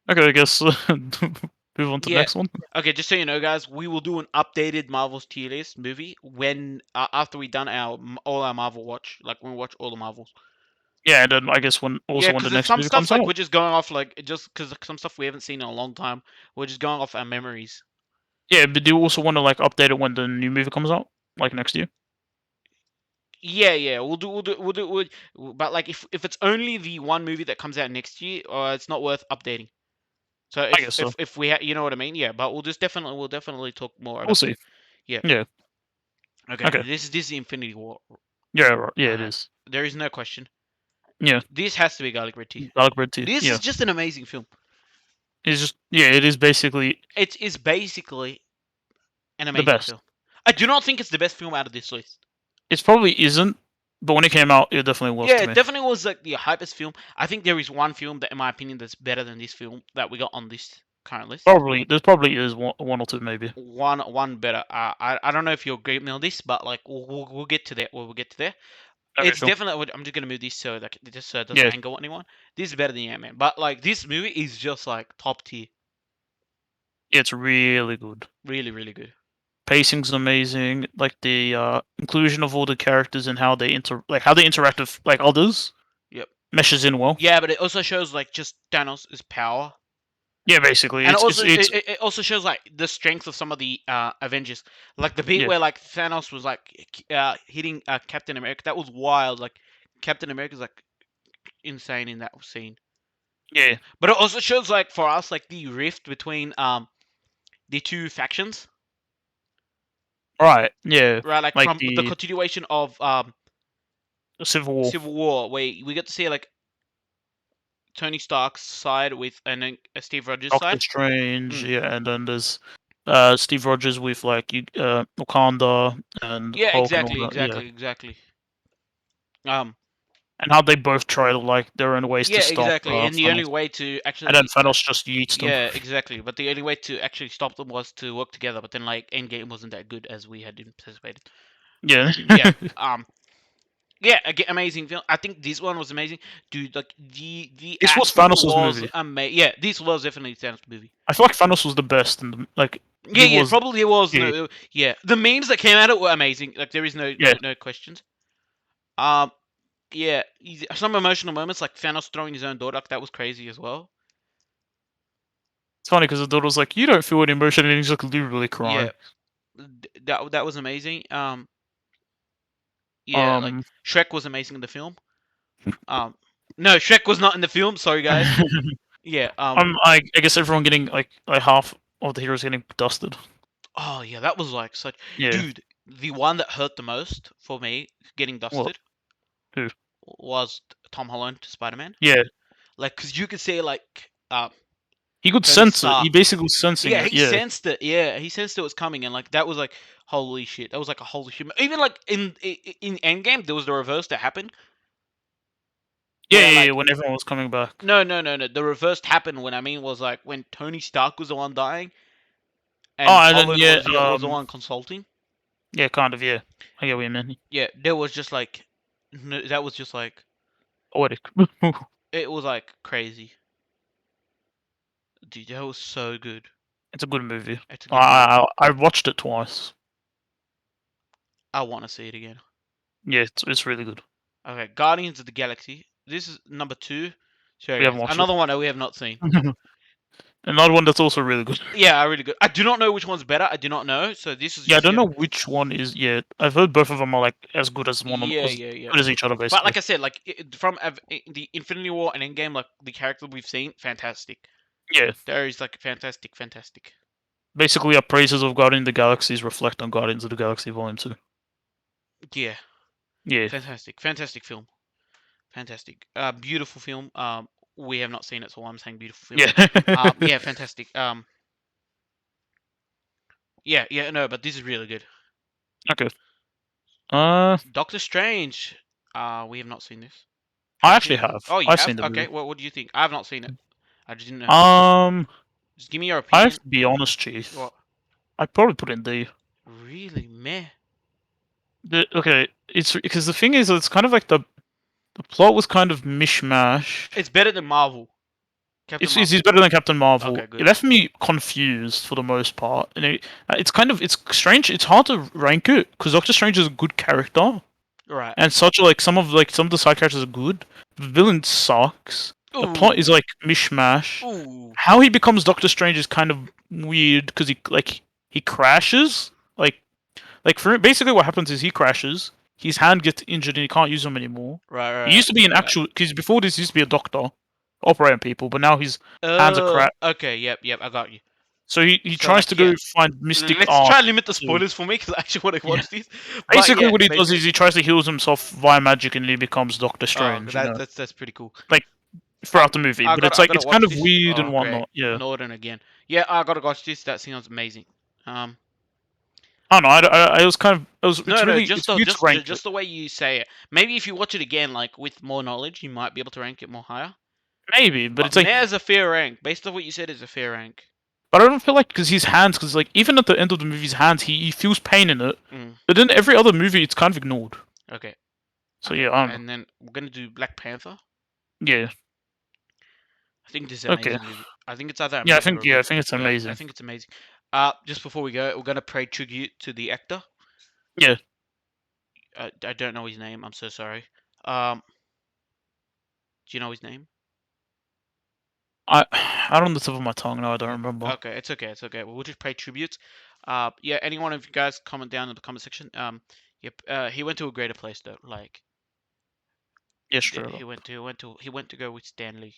Okay, I guess move on to the
yeah.
next one.
Okay, just so you know, guys, we will do an updated Marvel's tier list movie when after we done all our Marvel watch, like when we watch all the Marvels.
Yeah, and then I guess
Yeah,
when the
because there's
next
some
movie
stuff
comes
like
out.
we're just going off like just because some stuff we haven't seen in a long time. We're just going off our memories.
Yeah, but do you also want to like update it when the new movie comes out, like next year?
Yeah, yeah, but like if it's only the one movie that comes out next year, it's not worth updating. So
I guess so.
if we you know what I mean, yeah. But we'll definitely talk more
We'll
about that.
see.
Yeah.
Yeah.
Okay.
Okay.
This is Infinity War.
Yeah. Right. Yeah, it
Uh,
is.
there is no question.
Yeah.
This has to be garlic bread tea.
Dark Red Tea.
This
Yeah.
is just an amazing film.
It's just it is basically
It is basically an
the
amazing
best.
film. I do not think it's the best film out of this list.
It probably isn't, but when it came out, it definitely was
Yeah,
to
it
me.
definitely was like the hypest film. I think there is one film that, in my opinion, that's better than this film that we got on this current list.
There probably is one or two maybe.
One better. I don't know if you agree with me on this, but like we'll get to that. We'll get to there.
Okay,
It's
sure.
definitely. I'm just gonna move this so like just so it doesn't
Yeah,
anger anyone. This is better than Ant Man, but like this movie is just like top tier.
it's really good.
Really, really good.
Pacing's amazing. Like the inclusion of all the characters and how they interact with like others
Yep.
meshes in well.
Yeah, but it also shows like just Thanos' power.
Yeah, basically,
And
it's
it also shows like the strength of some of the Avengers, like the bit
yeah,
where like Thanos was like hitting Captain America. That was wild. Like Captain America's like insane in that scene.
yeah,
But it also shows like for us like the rift between the two factions,
right, yeah,
right? Like
like
from the continuation of
the Civil War,
Civil War, where we get to see like Tony Stark's side with and then Steve Rogers'
Doctor
side.
Strange,
Mm.
yeah, and then there's Steve Rogers with like Wakanda and
Yeah,
Hulk and all
exactly,
that, yeah,
exactly, exactly. Um,
and how they both try to like their own ways to
yeah,
stop
exactly. And the only
Thanos,
way to
and then
actually,
Thanos just yeets them.
yeah, exactly. But the only way to actually stop them was to work together. But then, like, Endgame wasn't that good as we had anticipated.
Yeah,
Yeah. Yeah, again, amazing film. I think this one was amazing, dude. Like the
this was
acting
Thanos'
was
movie.
amazing. Yeah, this was definitely Thanos movie.
I feel like Thanos was the best, and like
Yeah,
he
yeah,
was,
probably it was.
yeah,
No, yeah, the memes that came out of it were amazing. Like there is
yeah.
no questions. Um, yeah, some emotional moments like Thanos throwing his own daughter. Like, that was crazy as well.
It's funny because the daughter was like, "You don't feel any emotion," and he's like literally
Yeah,
crying.
that was amazing. Yeah, like
Um,
Shrek was amazing in the film. Um, no, Shrek was not in the film. Sorry, guys. Yeah.
I guess everyone getting like half of the heroes getting dusted.
Oh yeah, that was like such.
Yeah.
Dude, the one that hurt the most for me getting
What?
dusted
Who?
was Tom Holland to Spider Man.
Yeah.
Like, cause you could see like
He could
Tony
sense it. He
Stark.
basically was sensing
Yeah,
it.
he
Yeah.
sensed it. Yeah, he sensed it was coming, and like that was like holy shit. That was like a holy shit. Even like in Endgame, there was the reverse that happened.
Yeah,
where
yeah, yeah,
like
when everyone was coming back.
no, no, no, no. The reverse happened. When I mean was like when Tony Stark was the one dying and
Oh, and then
Holland
yeah,
was the one consulting.
yeah, kind of, yeah. I get what you mean.
Yeah, there was just like that was just like
Poetic.
it was like crazy. Dude, that was so good.
It's a good movie.
It's a good movie.
I watched it twice.
I want to see it again.
Yeah, it's really good.
Okay, Guardians of the Galaxy. This is number 2. So
We haven't watched it.
another one that we have not seen.
Another one that's also really good.
Yeah, really good. I do not know which one's better. I do not know. So this is
Yeah, I
just
don't
gonna.
know which one is yet. I've heard both of them are like as good as
Yeah,
as
yeah, yeah.
good as each other,
But
basically.
like I said, like from the Infinity War and Endgame, like the character we've seen, fantastic.
Yeah,
There is like fantastic, fantastic.
basically, our praises of Guardians of the Galaxies reflect on Guardians of the Galaxy Volume 2.
Yeah,
Yeah,
fantastic, fantastic film, fantastic. Beautiful film. We have not seen it, so I'm saying beautiful film.
yeah.
Yeah, fantastic. Yeah, yeah, no, but this is really good.
Okay. Uh,
Doctor Strange. We have not seen this. Have
I
you
actually
seen it?
have.
Oh, you
I've
have?
seen the
Okay.
movie.
What do you think? I have not seen it. I just didn't know.
Um,
Just give me your
I have
opinion.
to be honest, Chief.
What?
I'd probably put in D.
Really, meh.
Okay, it's because the thing is, it's kind of like the plot was kind of mishmash.
It's better than Marvel. Captain
It's
Marvel.
better than Captain Marvel.
Okay,
It
good.
left me confused for the most part, and it's kind of it's strange. It's hard to rank it because Doctor Strange is a good character,
Right.
and such like some of the side characters are good. The villain sucks. The plot is
Ooh.
like mishmash.
Ooh.
How he becomes Doctor Strange is kind of weird because he crashes for basically what happens is he crashes. His hand gets injured and he can't use them anymore.
Right,
He used
right,
to be an
right.
actual because before this he used to be a doctor, operating people, but now his hands are crap.
Okay, yep, yep, I got you.
So he
So,
tries
like,
to
yeah.
go find mystic
Let's
art.
try and limit the
To,
spoilers for me because I actually want to
yeah.
watch this. But
Basically,
yeah,
what he does
basically.
is he tries to heal himself via magic and he becomes Doctor
Oh,
Strange. You know,
that's pretty cool.
like
I
throughout the movie.
I
But
got
it's
I
like
gotta
it's kind
watch
of
this.
weird and
Oh, great.
whatnot. Yeah.
Northern again. Yeah, I gotta watch this. That sounds amazing.
I don't know. I was kind of.
No, no,
It's weird to rank it.
just the way you say it. Maybe if you watch it again, like with more knowledge, you might be able to rank it more higher.
Maybe, but
But
it's like.
Mare's a fair rank. Based on what you said, is a fair rank.
But I don't feel like because his hands, because like even at the end of the movie's hands, he feels pain in it.
Mm,
But then every other movie, it's kind of ignored.
okay.
So yeah, I don't know.
And then we're gonna do Black Panther.
Yeah.
I think this is an
Okay.
amazing movie. I think it's either
Yeah,
amazing or
I
good.
think it's
I
amazing.
think it's amazing. Just before we go, we're gonna pay tribute to the actor.
Yeah.
I don't know his name. I'm so sorry. Um, do you know his name?
I don't on the tip of my tongue. No, I don't remember.
Okay, it's okay, it's okay. We'll just pay tribute. Yeah, any one of you guys comment down in the comment section. Yep. He went to a greater place though. Like,
Yeah, straight up.
he went to go with Stanley.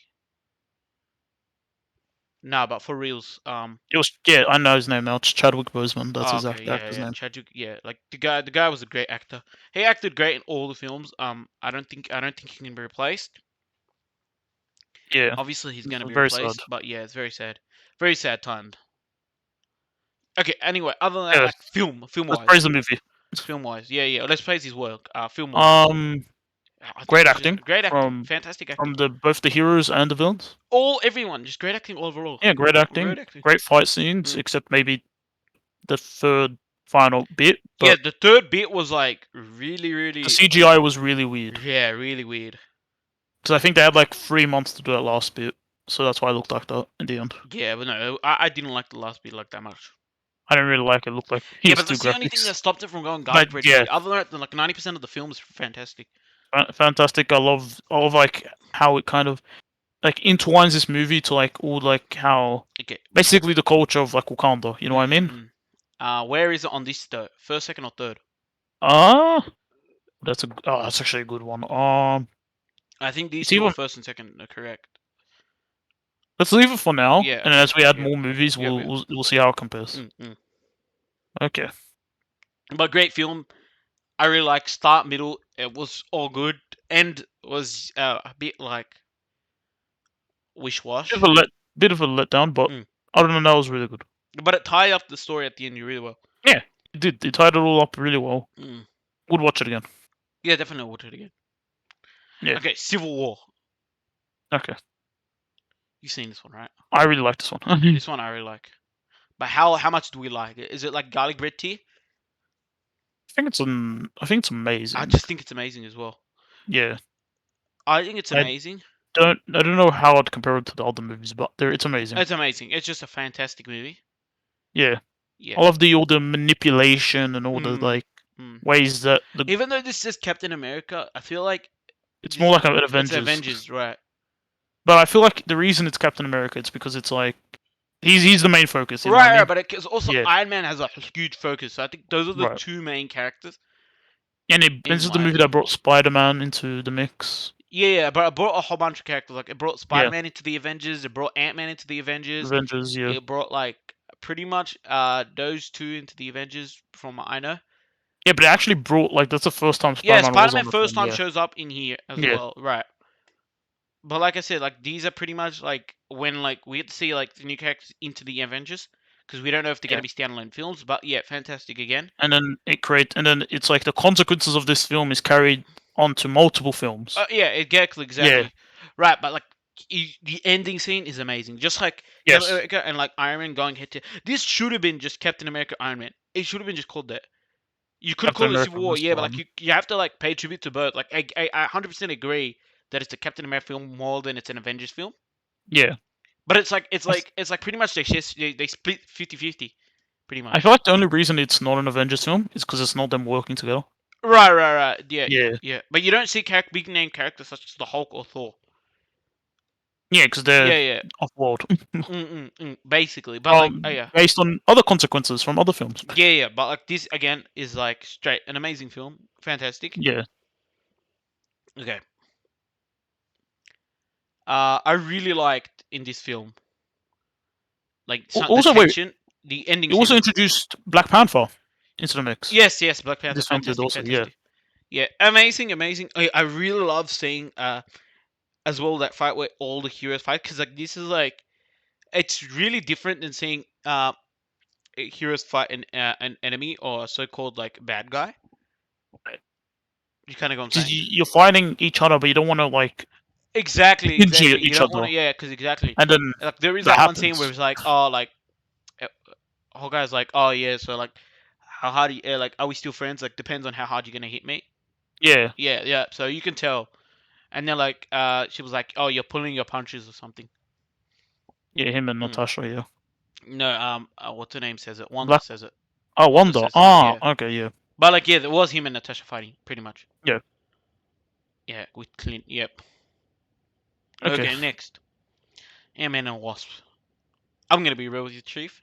Nah, but for reals.
It was yeah. I know his name now. It's Chadwick Boseman. That's
Oh,
his
okay, yeah,
actor's
yeah.
name.
Chadwick, yeah. Like the guy was a great actor. He acted great in all the films. I don't think he can be replaced.
Yeah.
Obviously, he's gonna be
Very sad.
replaced, but yeah, it's very sad time. Okay. Anyway, other than that,
Yeah.
like film
Let's
wise,
praise the movie.
yeah, yeah. Let's praise his work. Film wise, I think
Great
it's just
acting
great acting,
from
fantastic acting.
both the heroes and the villains.
Everyone, just great acting overall.
Yeah, great acting.
Great acting.
Great fight scenes,
Mm.
except maybe the third final bit.
Yeah,
But
the third bit was like really,
the
really,
CGI was really weird.
yeah, really weird.
Because I think they had like 3 months to do that last bit, so that's why it looked like that in the end.
Yeah, but no, I didn't like the last bit like that much.
I didn't really like it. It looked like he
Yeah,
was
but
too
that's the only thing
graphics.
that stopped it from going
But
garbage.
yeah,
Other than that, like 90% of the film is fantastic.
fantastic. I love like how it kind of like entwines this movie to like all like how
Okay.
basically the culture of like Wakanda. You know what I mean?
Where is it on this though? First, second, or third?
Ah, that's actually a good one.
I think these
it's
two are
even
first and second are correct.
let's leave it for now,
Yeah.
and then as we add
Yep.
more movies,
Yep. Yep.
we'll see how it compares.
Mm.
Okay.
But great film. I really like start, middle. It was all good. End was a bit like wish wash.
Bit of a letdown, but
Mm.
other than that, it was really good.
But it tied up the story at the end really well.
Yeah, it did. It tied it all up really well.
Mm.
Would watch it again.
Yeah, definitely watch it again.
Yeah.
Okay, Civil War.
Okay.
You've seen this one, right?
I really like this one. I
This one I really like. But how much do we like it? Is it like garlic bread tea?
I think it's
I
amazing.
just think it's amazing as well.
Yeah.
I think it's
I
amazing.
don't know how I'd compare it to the other movies, but it's amazing.
It's amazing. It's just a fantastic movie.
Yeah.
Yeah.
I love all the manipulation and all the
Mm,
like
mm.
ways that
Even though this is Captain America, I feel like
it's
this
more like an
it's
Avengers.
Avengers, right?
But I feel like the reason it's Captain America it's because it's like he's the main focus, you know what I
Right,
mean?
but it's also
Yeah,
Iron Man has a huge focus. So I think those are the
right.
two main characters,
And
in
this is the
my
movie that
opinion.
brought Spider-Man into the mix.
Yeah, but it brought a whole bunch of characters. Like it brought
Yeah,
Spider-Man into the Avengers. It brought Ant-Man into the Avengers.
Avengers, yeah.
It brought like pretty much those two into the Avengers, from what I know.
Yeah, but it actually brought like that's the first time
Yeah,
Spider-Man was
Spider-Man
on the
first
film,
time
yeah.
shows up in here as
Yeah,
well, right? But like I said, like these are pretty much like when like we get to see like the new characters into the Avengers, because we don't know if they're
yeah.
gonna be standalone films. But yeah, fantastic again.
And then it's like the consequences of this film is carried onto multiple films.
Yeah, exactly,
Yeah.
exactly. Right, but like the ending scene is amazing. Just like Captain
Yes.
America and like Iron Man going head to. This should have been just Captain America Iron Man. It should have been just called that. You could have
Captain
called it
America
Civil War,
vs.
yeah, but
Iron
like
Man.
you have to like pay tribute to both. Like I 100% agree that it's a Captain America film more than it's an Avengers film.
Yeah.
But it's like
I, f-
it's like pretty much they split 50-50, pretty
I
much.
feel like the only reason it's not an Avengers film is because it's not them working together.
Right. Yeah,
Yeah.
yeah. But you don't see big name characters such as the Hulk or Thor.
Yeah, because they're
Yeah.
off-world.
Basically, but like, yeah.
Based on other consequences from other films.
Yeah. But like this again is like straight an amazing film, fantastic.
Yeah.
Okay. I really liked in this film like the
Also, wait,
tension, the ending
it also
scene.
introduced Black Panther into the mix.
Yes, Black Panther,
This film did
fantastic,
also, yeah.
fantastic. Yeah, amazing. I really love seeing as well that fight where all the heroes fight, because like this is like it's really different than seeing heroes fight an enemy or a so-called like bad guy. You kind of go what I'm
Because
saying?
you're fighting each other, but you don't want to like
Exactly,
pinch
exactly. You
each
don't want to,
other,
yeah, because exactly.
and then
Like there is
that
that one scene where
happens.
it's like, oh, like uh, Hawkeye's like, oh yeah, so like how hard you, like are we still friends? Like depends on how hard you're gonna hit me.
Yeah,
Yeah. So you can tell. And then like she was like, oh, you're pulling your punches or something.
yeah, him and
Mm.
Natasha, yeah.
No, what's her name says it? Wanda
Black.
says it.
Oh,
Wanda
Wanda.
says it.
Ah,
Yeah.
okay, yeah,
But like, yeah, it was him and Natasha fighting, pretty much.
yeah.
Yeah, with Clint. Yep.
Okay,
Okay, next. Ant-Man and Wasp. I'm gonna be real with you, Chief.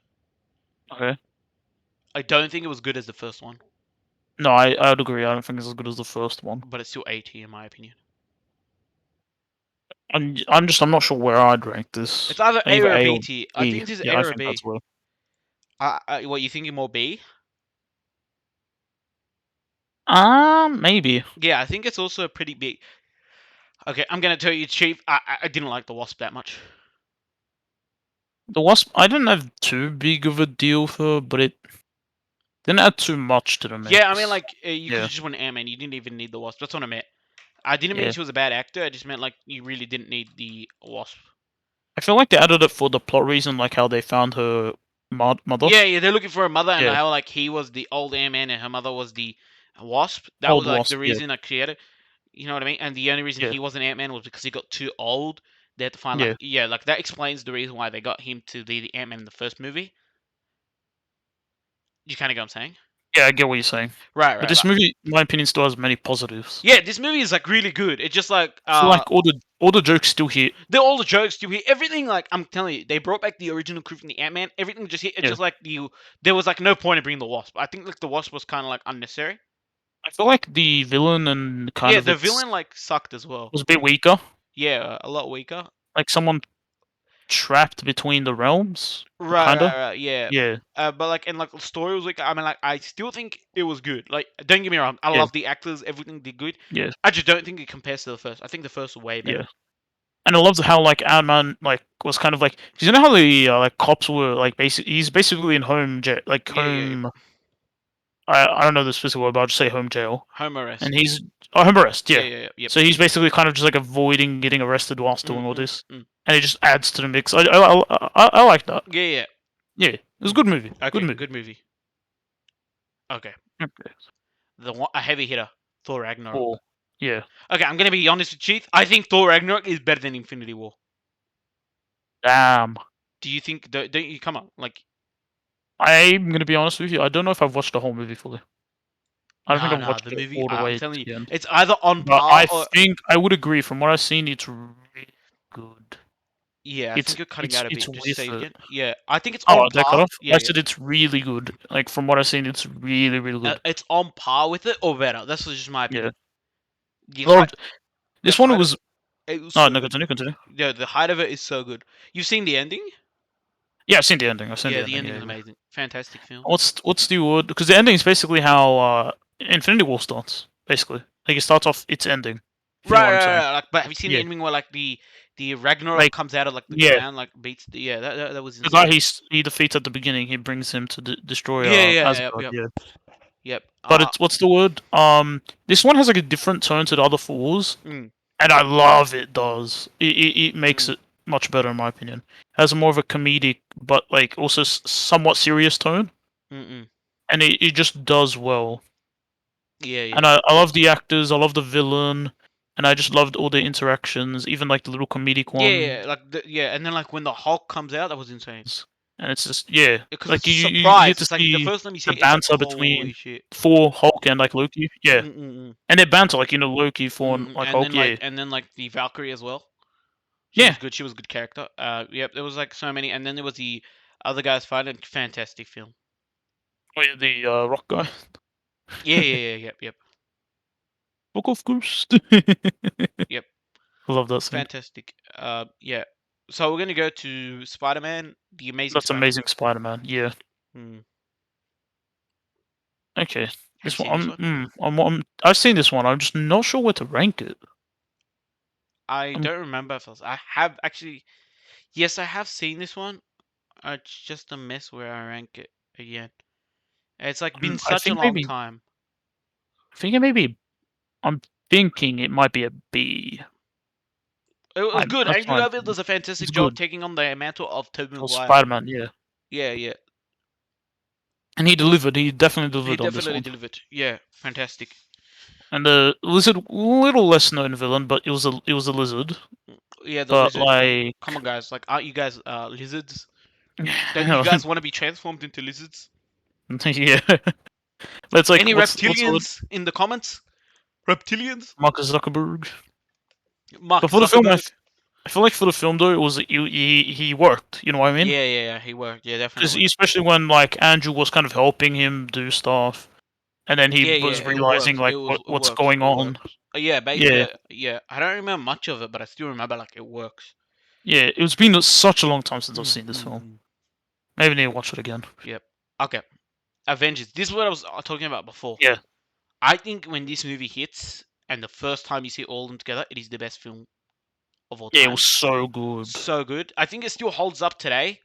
okay.
I don't think it was good as the first one,
No, I would agree. I don't think it's as good as the first one.
but it's still 80 in my opinion.
I'm not sure where I'd rank this.
It's either A
Either
or
A
B
or
tier. I
B.
think this is
Yeah,
A
I
or
think
B.
that's where.
What you thinking more B?
Maybe
Yeah, I think it's also pretty big. Okay, I'm gonna tell you, Chief. I didn't like the Wasp that much.
the Wasp. I didn't have too big of a deal for her, but it didn't add too much to the mix.
Yeah, I mean, like you could
Yeah,
just want Ant-Man. You didn't even need the Wasp. That's what I meant. I didn't mean
yeah.
she was a bad actor. I just meant like you really didn't need the Wasp.
I feel like they added it for the plot reason, like how they found her mother.
Yeah. They're looking for a mother, and
Yeah,
how like he was the old Ant-Man and her mother was the Wasp. That was
old
like the
Wasp. Yeah,
reason I created. You know what I mean? And the only reason
yeah,
he wasn't Ant-Man was because he got too old. They had to find like
yeah,
like that explains the reason why they got him to be the Ant-Man in the first movie. You kind of get what I'm saying?
yeah. I get what you're saying. But
Right.
this movie, in my opinion, still has many positives.
Yeah, this movie is like really good. It's just like
I feel like all the jokes still hit.
all the jokes you hear, everything like I'm telling you, they brought back the original crew from the Ant Man. Everything just hit. It's
Yeah,
just like there was like no point in bringing the Wasp. I think like the Wasp was kind of like unnecessary.
I feel like the villain and kind
Yeah,
of
the
its
villain like sucked as well.
was a bit weaker.
Yeah, a lot weaker.
Like someone trapped between the realms,
Right,
kinda.
right, right. Yeah.
Yeah,
But like, and like the story was like, I mean, like, I still think it was good. Like, don't get me wrong, I
yeah,
love the actors, everything did good.
yeah,
I just don't think it compares to the first. I think the first was way
yeah.
better.
And I loved how like Ant-Man like was kind of like, 'cause you know how the like cops were like he's basically in home jet like
Yeah.
home I don't know the specific word, but I'll just say home jail.
Home arrest.
And he's home arrest, yeah.
Yeah. Yep.
So he's basically kind of just like avoiding getting arrested whilst doing all this,
Mm.
and it just adds to the mix. I like that.
Yeah.
Yeah, it was a good movie.
Okay.
Good movie.
Good movie. Okay.
Okay.
A heavy hitter. Thor Ragnarok.
Cool. Yeah.
Okay, I'm gonna be honest with Chief. I think Thor Ragnarok is better than Infinity War.
Damn.
Do you think? Don't you come on? Like,
I'm gonna be honest with you. I don't know if I've watched the whole movie fully. I don't think I've watched
the
it
movie.
all the
I'm
way
telling
to
you,
the end.
it's either on
But
par
I
or
think I would agree. From what I've seen, it's really good.
yeah. I think you're cutting out a
It's
bit. Just
worth
say it
it.
again. Yeah, I think it's
Oh,
on
that cut
par.
off?
Yeah,
I said it's really good. Like from what I've seen, it's really, really good.
it's on par with it or better. That's just my
Yeah.
opinion. The
Lord,
height, the
this one
height of
was.
it was
Oh
so
no,
good.
continue.
Yeah, the height of it is so good. You've seen the ending?
Yeah, I've seen the ending. I've seen
Yeah,
the
the
ending.
ending
Yeah,
is
yeah.
amazing. Fantastic film.
What's the word? Because the ending is basically how Infinity War starts. Basically, like it starts off its ending. If you know what I'm saying.
Right. Like, but have you seen the
Yeah.
ending where like the Ragnarok
Like
comes out of like the
yeah,
ground, like beats the yeah that was
the guy
insane.
he defeats at the beginning, he brings him to destroy
Yeah.
Asgard.
Yep.
Yeah.
Yep.
But it's what's the word? This one has like a different tone to the other fours,
Mm,
and I love it. Does it makes
mm,
it much better in my opinion. Has a more of a comedic, but like also somewhat serious tone,
mm.
and it just does well.
Yeah.
And I love the actors, I love the villain, and I just loved all the interactions, even like the little comedic ones.
Like and then like when the Hulk comes out, that was insane.
And it's just yeah,
Because
like
it's a
you get
surprise.
to
It's like the
see
first time you see
the
it, it's like
banter
holy
between
shit.
Thor, Hulk, and like Loki. Yeah,
Mm.
and their banter like Loki, Thor, and like Hulk. Yeah,
And then like the Valkyrie as well. She
yeah.
was good. She was a good character. Yep. There was like so many, and then there was the other guys fighting. Fantastic film.
Oh yeah, the rock guy.
Yep.
Book of Ghost.
Yep.
I love that scene.
Fantastic. Yeah. So we're gonna go to Spider-Man, the Amazing
That's
Spider-Man.
Amazing Spider-Man. Yeah.
Hmm.
Okay.
Have you
This
seen this
one,
one?
I've seen this one. I'm just not sure where to rank it.
I
Um,
don't remember if I have actually. Yes, I have seen this one. It's just a mess where I rank it again. It's like been
I
such a
think
long time.
maybe I'm thinking it might be a B.
It was good.
That's
Andrew
fine.
Garfield does a fantastic
It's
job
good
taking on the mantle of Tobey
for
Maguire.
Spider-Man. Yeah,
Yeah.
and he delivered. He definitely
He
delivered on this
definitely
one.
delivered. Yeah, fantastic.
And the lizard, little less known villain, but it was a lizard.
Yeah, the
But
lizard.
like,
Come on, guys. Like, aren't you guys lizards? Don't you guys want to be transformed into lizards?
yeah. But it's like,
Any
what's the word?
reptilians in the comments? Reptilians?
Marcus Zuckerberg.
Mark
But for the film,
Zuckerberg?
I feel like for the film though, it was he worked. You know what I mean?
Yeah. He worked. Yeah,
Because
definitely.
especially when like Andrew was kind of helping him do stuff, and then he was
It
realizing
works.
like
It
what's
works.
going
It
on.
works. Yeah,
Yeah,
yeah. I don't remember much of it, but I still remember like it works.
yeah. It's been such a long time since I've
Mm,
seen this
mm,
film.
mm.
Maybe I need to watch it again.
Yep. Okay. Avengers. This is what I was talking about before.
Yeah,
I think when this movie hits, and the first time you see all of them together, it is the best film of all
yeah. It
time.
was so good.
So good. I think it still holds up today,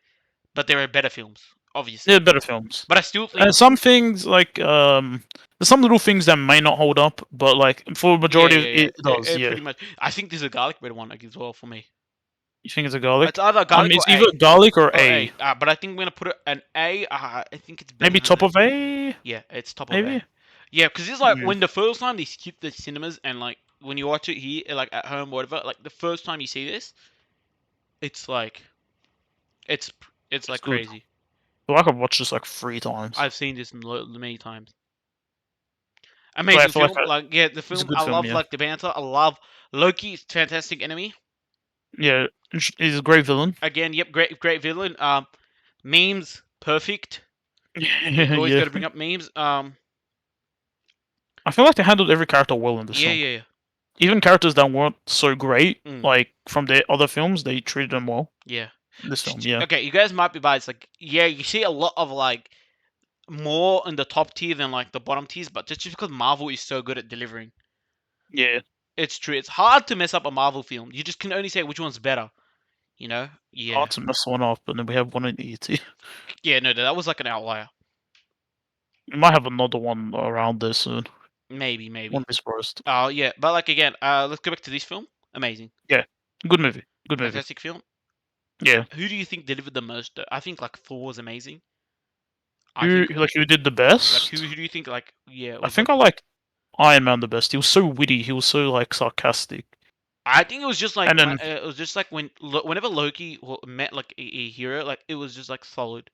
but there are better films, obviously.
Yeah, better films.
But I still think,
And some things like there's some little things that may not hold up, but like for a majority of it does. Yeah.
pretty much. I think there's a garlic bread one as well for me.
You think it's a garlic?
It's either garlic or
It's either
A.
garlic or
Or
A.
A. But I think I'm gonna put it an A. I think it's better
Maybe
than
top
A.
of A.
Yeah, it's top of A.
Maybe.
Yeah, because it's like
Hmm.
when the first time they skip the cinemas and like when you watch it here, like at home, whatever. Like the first time you see this, it's like it's it's
It's
like
good.
crazy.
I feel like I've watched this like 3 times.
I've seen this many times.
But I
Amazing
feel like
film. Like yeah, the
it's a
film.
good
I
film.
love
Yeah.
like the banter. I love Loki. Fantastic enemy.
Yeah. He's a great villain.
Again, yep, great villain. Memes perfect. You always
Yeah.
got to bring up memes.
I feel like they handled every character well in this film.
Yeah.
Even characters that weren't so great,
Mm.
like from the other films, they treated them well.
Yeah.
In this film, yeah.
Okay, you guys might be biased. Like, yeah, you see a lot of like more in the top tier than like the bottom tiers, but just because Marvel is so good at delivering,
Yeah.
it's true. It's hard to mess up a Marvel film. You just can only say which one's better. You know? Yeah.
Hard to mess one up, and then we have one in ET.
Yeah. No, that was like an outlier.
We might have another one around there soon.
Maybe,
Won't
maybe.
be surprised.
Oh yeah, but like again, let's go back to this film. Amazing,
Yeah, good movie. Good movie.
fantastic film.
Yeah.
Who do you think delivered the most? Though? I think like Thor was amazing. I
Who
think
who did the
like who
best?
who do you think like yeah
I
was
think
like
I like Iron Man the best. He was so witty. He was so like sarcastic.
I think it was just like
And then
it was just like whenever Loki met like a hero, like it was just like solid.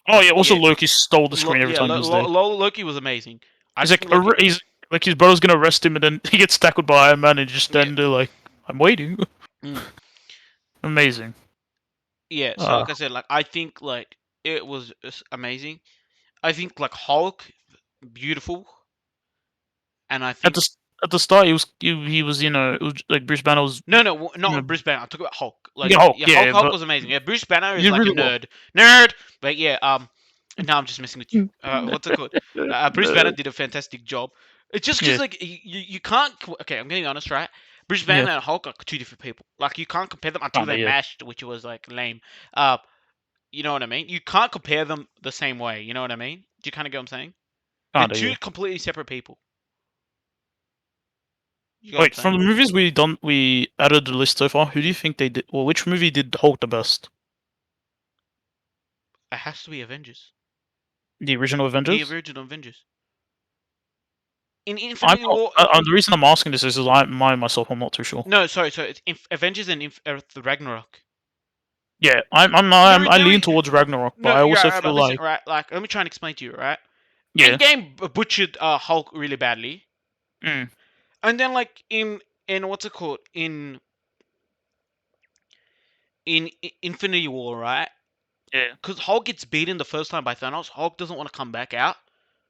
oh yeah, also
Yeah,
Loki stole the screen every
yeah,
time he was there.
Loki was amazing. I
He's
just
like
think Loki.
he's like his brother's gonna arrest him, and then he gets tackled by Iron Man, and just
Yeah,
stand there like I'm waiting.
mm,
Amazing.
yeah. So
Uh,
like I said, like I think like it was amazing. I think like Hulk, beautiful, and I
at
think
at the start, he was it was, like Bruce Banner was
no,
you know
not Bruce Banner. I talk about Hulk. Like
yeah Hulk
yeah,
yeah,
Hulk
but
was amazing. Yeah, Bruce Banner
he
is
did
like a
really well.
nerd. But yeah, now I'm just messing with you.
No,
What's it called? Bruce Banner did a fantastic job. It's just because
yeah
like you can't. Okay, I'm getting honest, right? Bruce
yeah
Banner and Hulk are two different people. Like you can't compare them until
kinda
they
yeah
mashed, which was like lame. Uh, you know what I mean? You can't compare them the same way. You know what I mean? Do you kind of get what I'm saying? They're
kinda
two
yeah.
completely separate people. You get what I'm
Wait, from
saying?
the movies we added the list so far. Who do you think they did? Well, which movie did Hulk the best?
It has to be Avengers.
The original
The
Avengers.
original Avengers. In Infinity War.
The reason I'm asking this is I myself I'm not too sure.
No, sorry. So it's Avengers and the Ragnarok.
Yeah, I lean towards Ragnarok, but
No,
I
you're
also
right, but
feel
listen,
like
right? Like, let me try and explain to you, right?
yeah,
Endgame butchered Hulk really badly,
mm,
and then like in what's it called in Infinity War, right?
yeah,
Because Hulk gets beaten the first time by Thanos, Hulk doesn't want to come back out,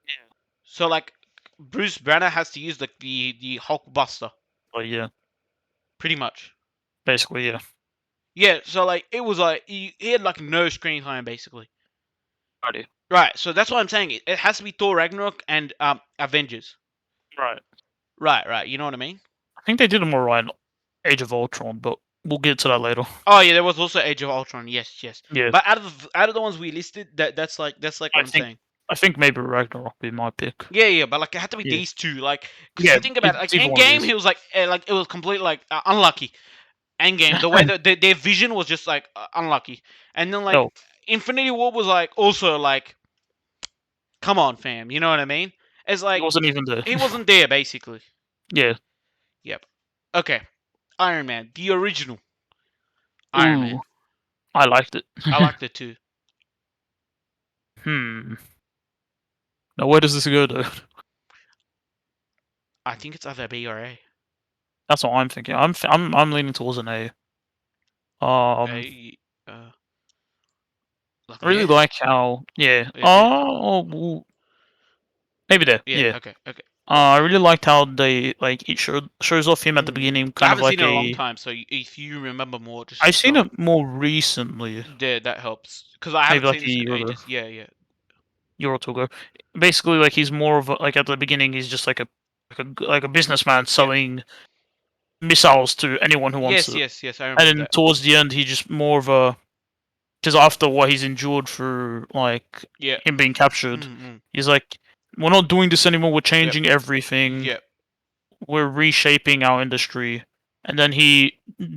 yeah.
so like Bruce Banner has to use the Hulk Buster,
But yeah,
pretty much.
basically yeah.
Yeah, so like it was like he had like no screen time basically.
Righty.
Right, so that's what I'm saying. It has to be Thor Ragnarok and Avengers.
Right.
Right, right. You know what I mean?
I think they did them all right in Age of Ultron, but we'll get to that later.
Oh yeah, there was also Age of Ultron. Yes, yes.
Yeah,
But out of the ones we listed, that's like
I
what I'm
think
saying.
I think maybe Ragnarok would be my pick.
Yeah, yeah. But like it had to be
Yeah,
these two, like, because
yeah.
you think about it, like
It's either one of
Endgame,
these.
he was like it was completely like unlucky. Endgame, the way that their vision was just like unlucky, and then like
Oh,
Infinity War was like also like, come on, fam. You know what I mean? It's
he
like
wasn't even there.
he wasn't there basically.
Yeah.
Yep. Okay. Iron Man, the original Iron Man.
Ooh, I liked it.
I liked it too.
Hmm. Now where does this go though?
I think it's either B or A.
That's what I'm thinking. I'm leaning towards an A.
A, uh, like
I really
there.
like how yeah.
Yeah, there.
Well, maybe there.
Yeah.
Yeah.
Okay. Okay.
I really liked how they like it shows off him at the
Mm.
beginning,
I
kind of
haven't seen
like
it in a long
a.
time, so if you remember more,
I've
just
seen
go on.
it more recently,
Yeah, that helps because I
maybe
haven't
like
seen
a
this in
year ago,
ages. Yeah. Yeah.
year or two ago. Basically, like he's more of a, like at the beginning, he's just like a businessman
Yeah.
selling missiles to anyone who wants
Yes.
it,
Yes. Yes. I
and
remember
then
that.
towards the end, he just more of a because after what he's endured through like
Yeah.
him being captured,
Mm.
he's like, we're not doing this anymore. We're
Yep.
changing everything.
Yep.
We're reshaping our industry. And then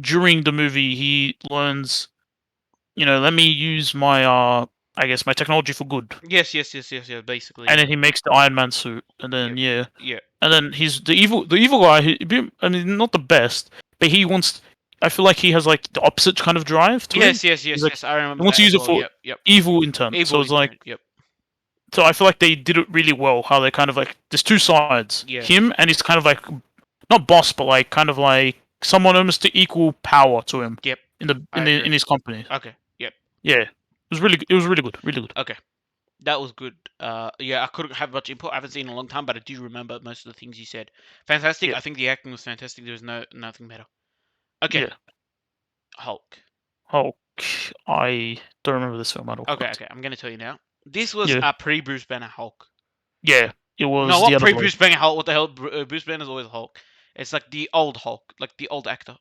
during the movie, he learns, let me use my, I guess my technology for good.
Yes. Yes. Yes. Yes. Yeah. Basically.
And
Yeah.
then he makes the Iron Man suit. And then
Yep.
yeah,
Yeah.
and then he's the evil guy. I mean, not the best, but he wants. I feel like he has like the opposite kind of drive to him.
Yes. Yes.
He's
Yes.
like
Yes. I
he
remember
wants
that
to
as
use it
well.
for
Yep. Yep.
evil intent. So
Able
it's like
intent. Yep.
so I feel like they did it really well. How they kind of like there's two sides,
Yeah.
him and he's kind of like not boss, but like kind of like someone almost to equal power to him
Yep.
in the
I
in
agree.
his company.
Okay. Yep.
Yeah, it was really good, really good.
Okay. That was good. Yeah, I couldn't have much input. I haven't seen it in a long time, but I do remember most of the things you said. Fantastic.
Yeah,
I think the acting was fantastic. There was nothing better. Okay,
yeah.
Hulk.
Hulk. I don't remember this film at all.
Okay, okay. I'm gonna tell you now. This was
Yeah,
a pre Bruce Banner Hulk.
yeah. It
No,
was the
what
other
pre
way.
Bruce Banner Hulk? What the hell? Bruce Banner's always Hulk. It's like the old Hulk, like the old actor.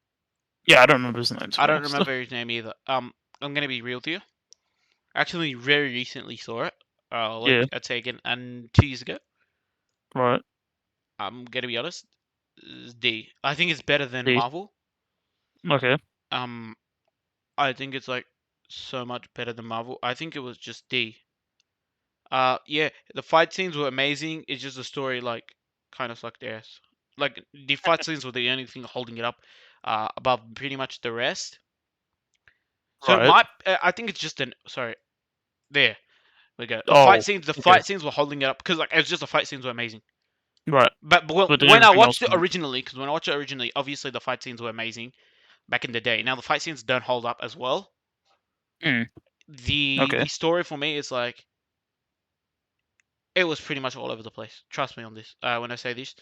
Yeah, I don't remember his name to
I
be
don't
honest.
remember his name either. I'm gonna be real to you. I actually very recently saw it.
Yeah.
like I'd say again, and 2 years ago.
Right.
I'm gonna be honest, is D. I think it's better than
D.
Marvel.
Okay.
Um, I think it's like so much better than Marvel. I think it was just D. Yeah, the fight scenes were amazing. It's just the story like kind of sucked ass. Like the fight scenes were the only thing holding it up, above pretty much the rest. So
Right.
I think it's just an sorry. There we go.
Oh.
The
Okay.
fight scenes were holding it up because like it's just the fight scenes were amazing.
Right.
But
But then
when I
everything else
watched it
went.
originally, because when I watched it originally, obviously the fight scenes were amazing back in the day. Now the fight scenes don't hold up as well.
Mm.
The
Okay.
story for me is like it was pretty much all over the place. Trust me on this. When I say this,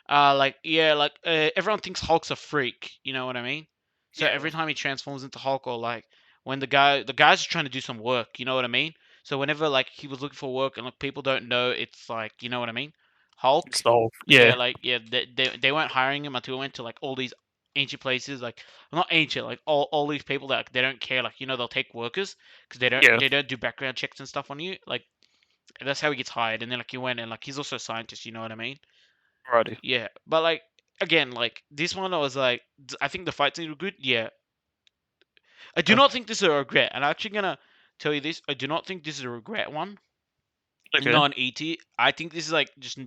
like yeah, like everyone thinks Hulk's a freak. You know what I mean? So
Yeah.
every time he transforms into Hulk, or like when the guy's just trying to do some work. You know what I mean? So whenever like he was looking for work and like people don't know, it's like you know what I mean?
It's
Hulk.
the whole.
Yeah,
Yeah.
like yeah, they weren't hiring him until he went to like all these ancient places, like well, not ancient, like all these people that like, they don't care, like you know they'll take workers because
Yeah.
they don't do background checks and stuff on you, like that's how he gets hired. And then like he went and like he's also a scientist. You know what I mean?
Righty.
Yeah. But like again, like this one, I was like, I think the fight scenes were good. Yeah. I do
Okay.
not think this is a regret. And I'm actually gonna tell you this. I do not think this is a regret one.
Okay.
Non ET. I think this is like just.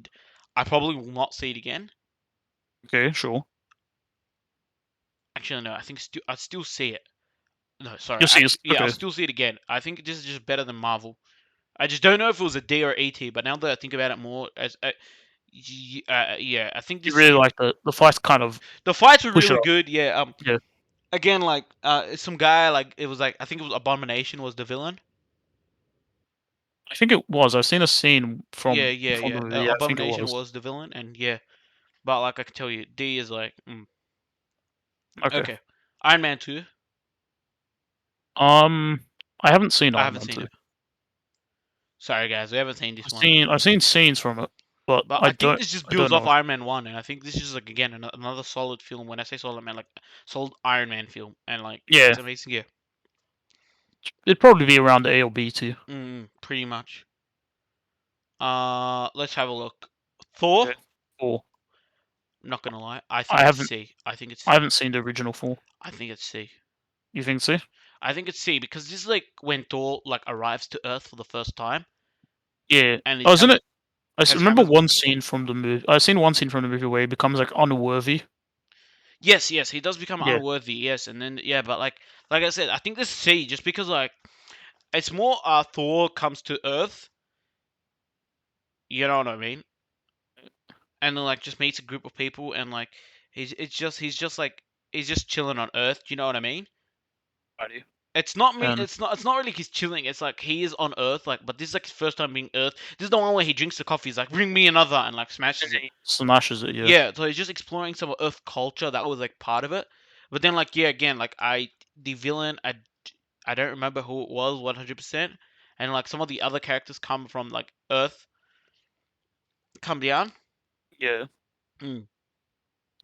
I probably will not see it again.
Okay. Sure.
Actually, no. I think I still see it. No, sorry.
You'll see.
Actually, yeah, I'll
Okay.
still see it again. I think this is just better than Marvel. I just don't know if it was a D or ET. But now that I think about it more, as yeah, I think
You
this
really
is
like the fights kind of
the fights were
push it
really
up.
good. Yeah.
Yeah.
Again, like some guy like it was like I think it was Abomination was the villain.
I think it was. I've seen a scene
Yeah,
from the
yeah.
movie. Yeah, I think it
Abomination
was.
was the villain, and yeah. But like I can tell you, D is like
Okay.
okay. Iron Man 2.
Um, I haven't seen
I
Iron
haven't
Man
seen
2.
it. Sorry guys, we haven't seen this one.
I've seen scenes from it, but
But I think this just
I
builds
don't
off
know.
Iron Man 1, and I think this is just like again another solid film. When I say solid, man, like solid Iron Man film, and like
Yeah,
it's amazing. Yeah,
it'd probably be around A or B too.
pretty much. Let's have a look. Thor.
Okay. Four.
I'm not gonna lie, I think
I
it's
haven't
C. I think it's
I
C.
haven't seen the original four.
I think it's C.
You think so?
I think it's C because this is like when Thor like arrives to Earth for the first time,
Yeah.
and
Oh, isn't it?
has
Remember
happens.
one scene from the movie. I've seen one scene from the movie where he becomes like unworthy.
Yes, yes, he does become
Yeah.
unworthy. Yes, and then yeah, but like I said, I think this is C just because like it's more Thor comes to Earth. You know what I mean? And then like just meets a group of people and like he's just chilling on Earth. Do you know what I mean?
Righty.
It's not me.
And
It's not really he's chilling. It's like he is on Earth. Like, but this is like his first time being Earth. This is the one where he drinks the coffee. He's like, "Bring me another," and like smashes
then
it.
he smashes it. Yeah.
Yeah, so he's just exploring some of Earth culture. That was like part of it. But then like yeah, again like the villain I don't remember who it was 100%. And like some of the other characters come from like Earth, come down.
Yeah.
Mm.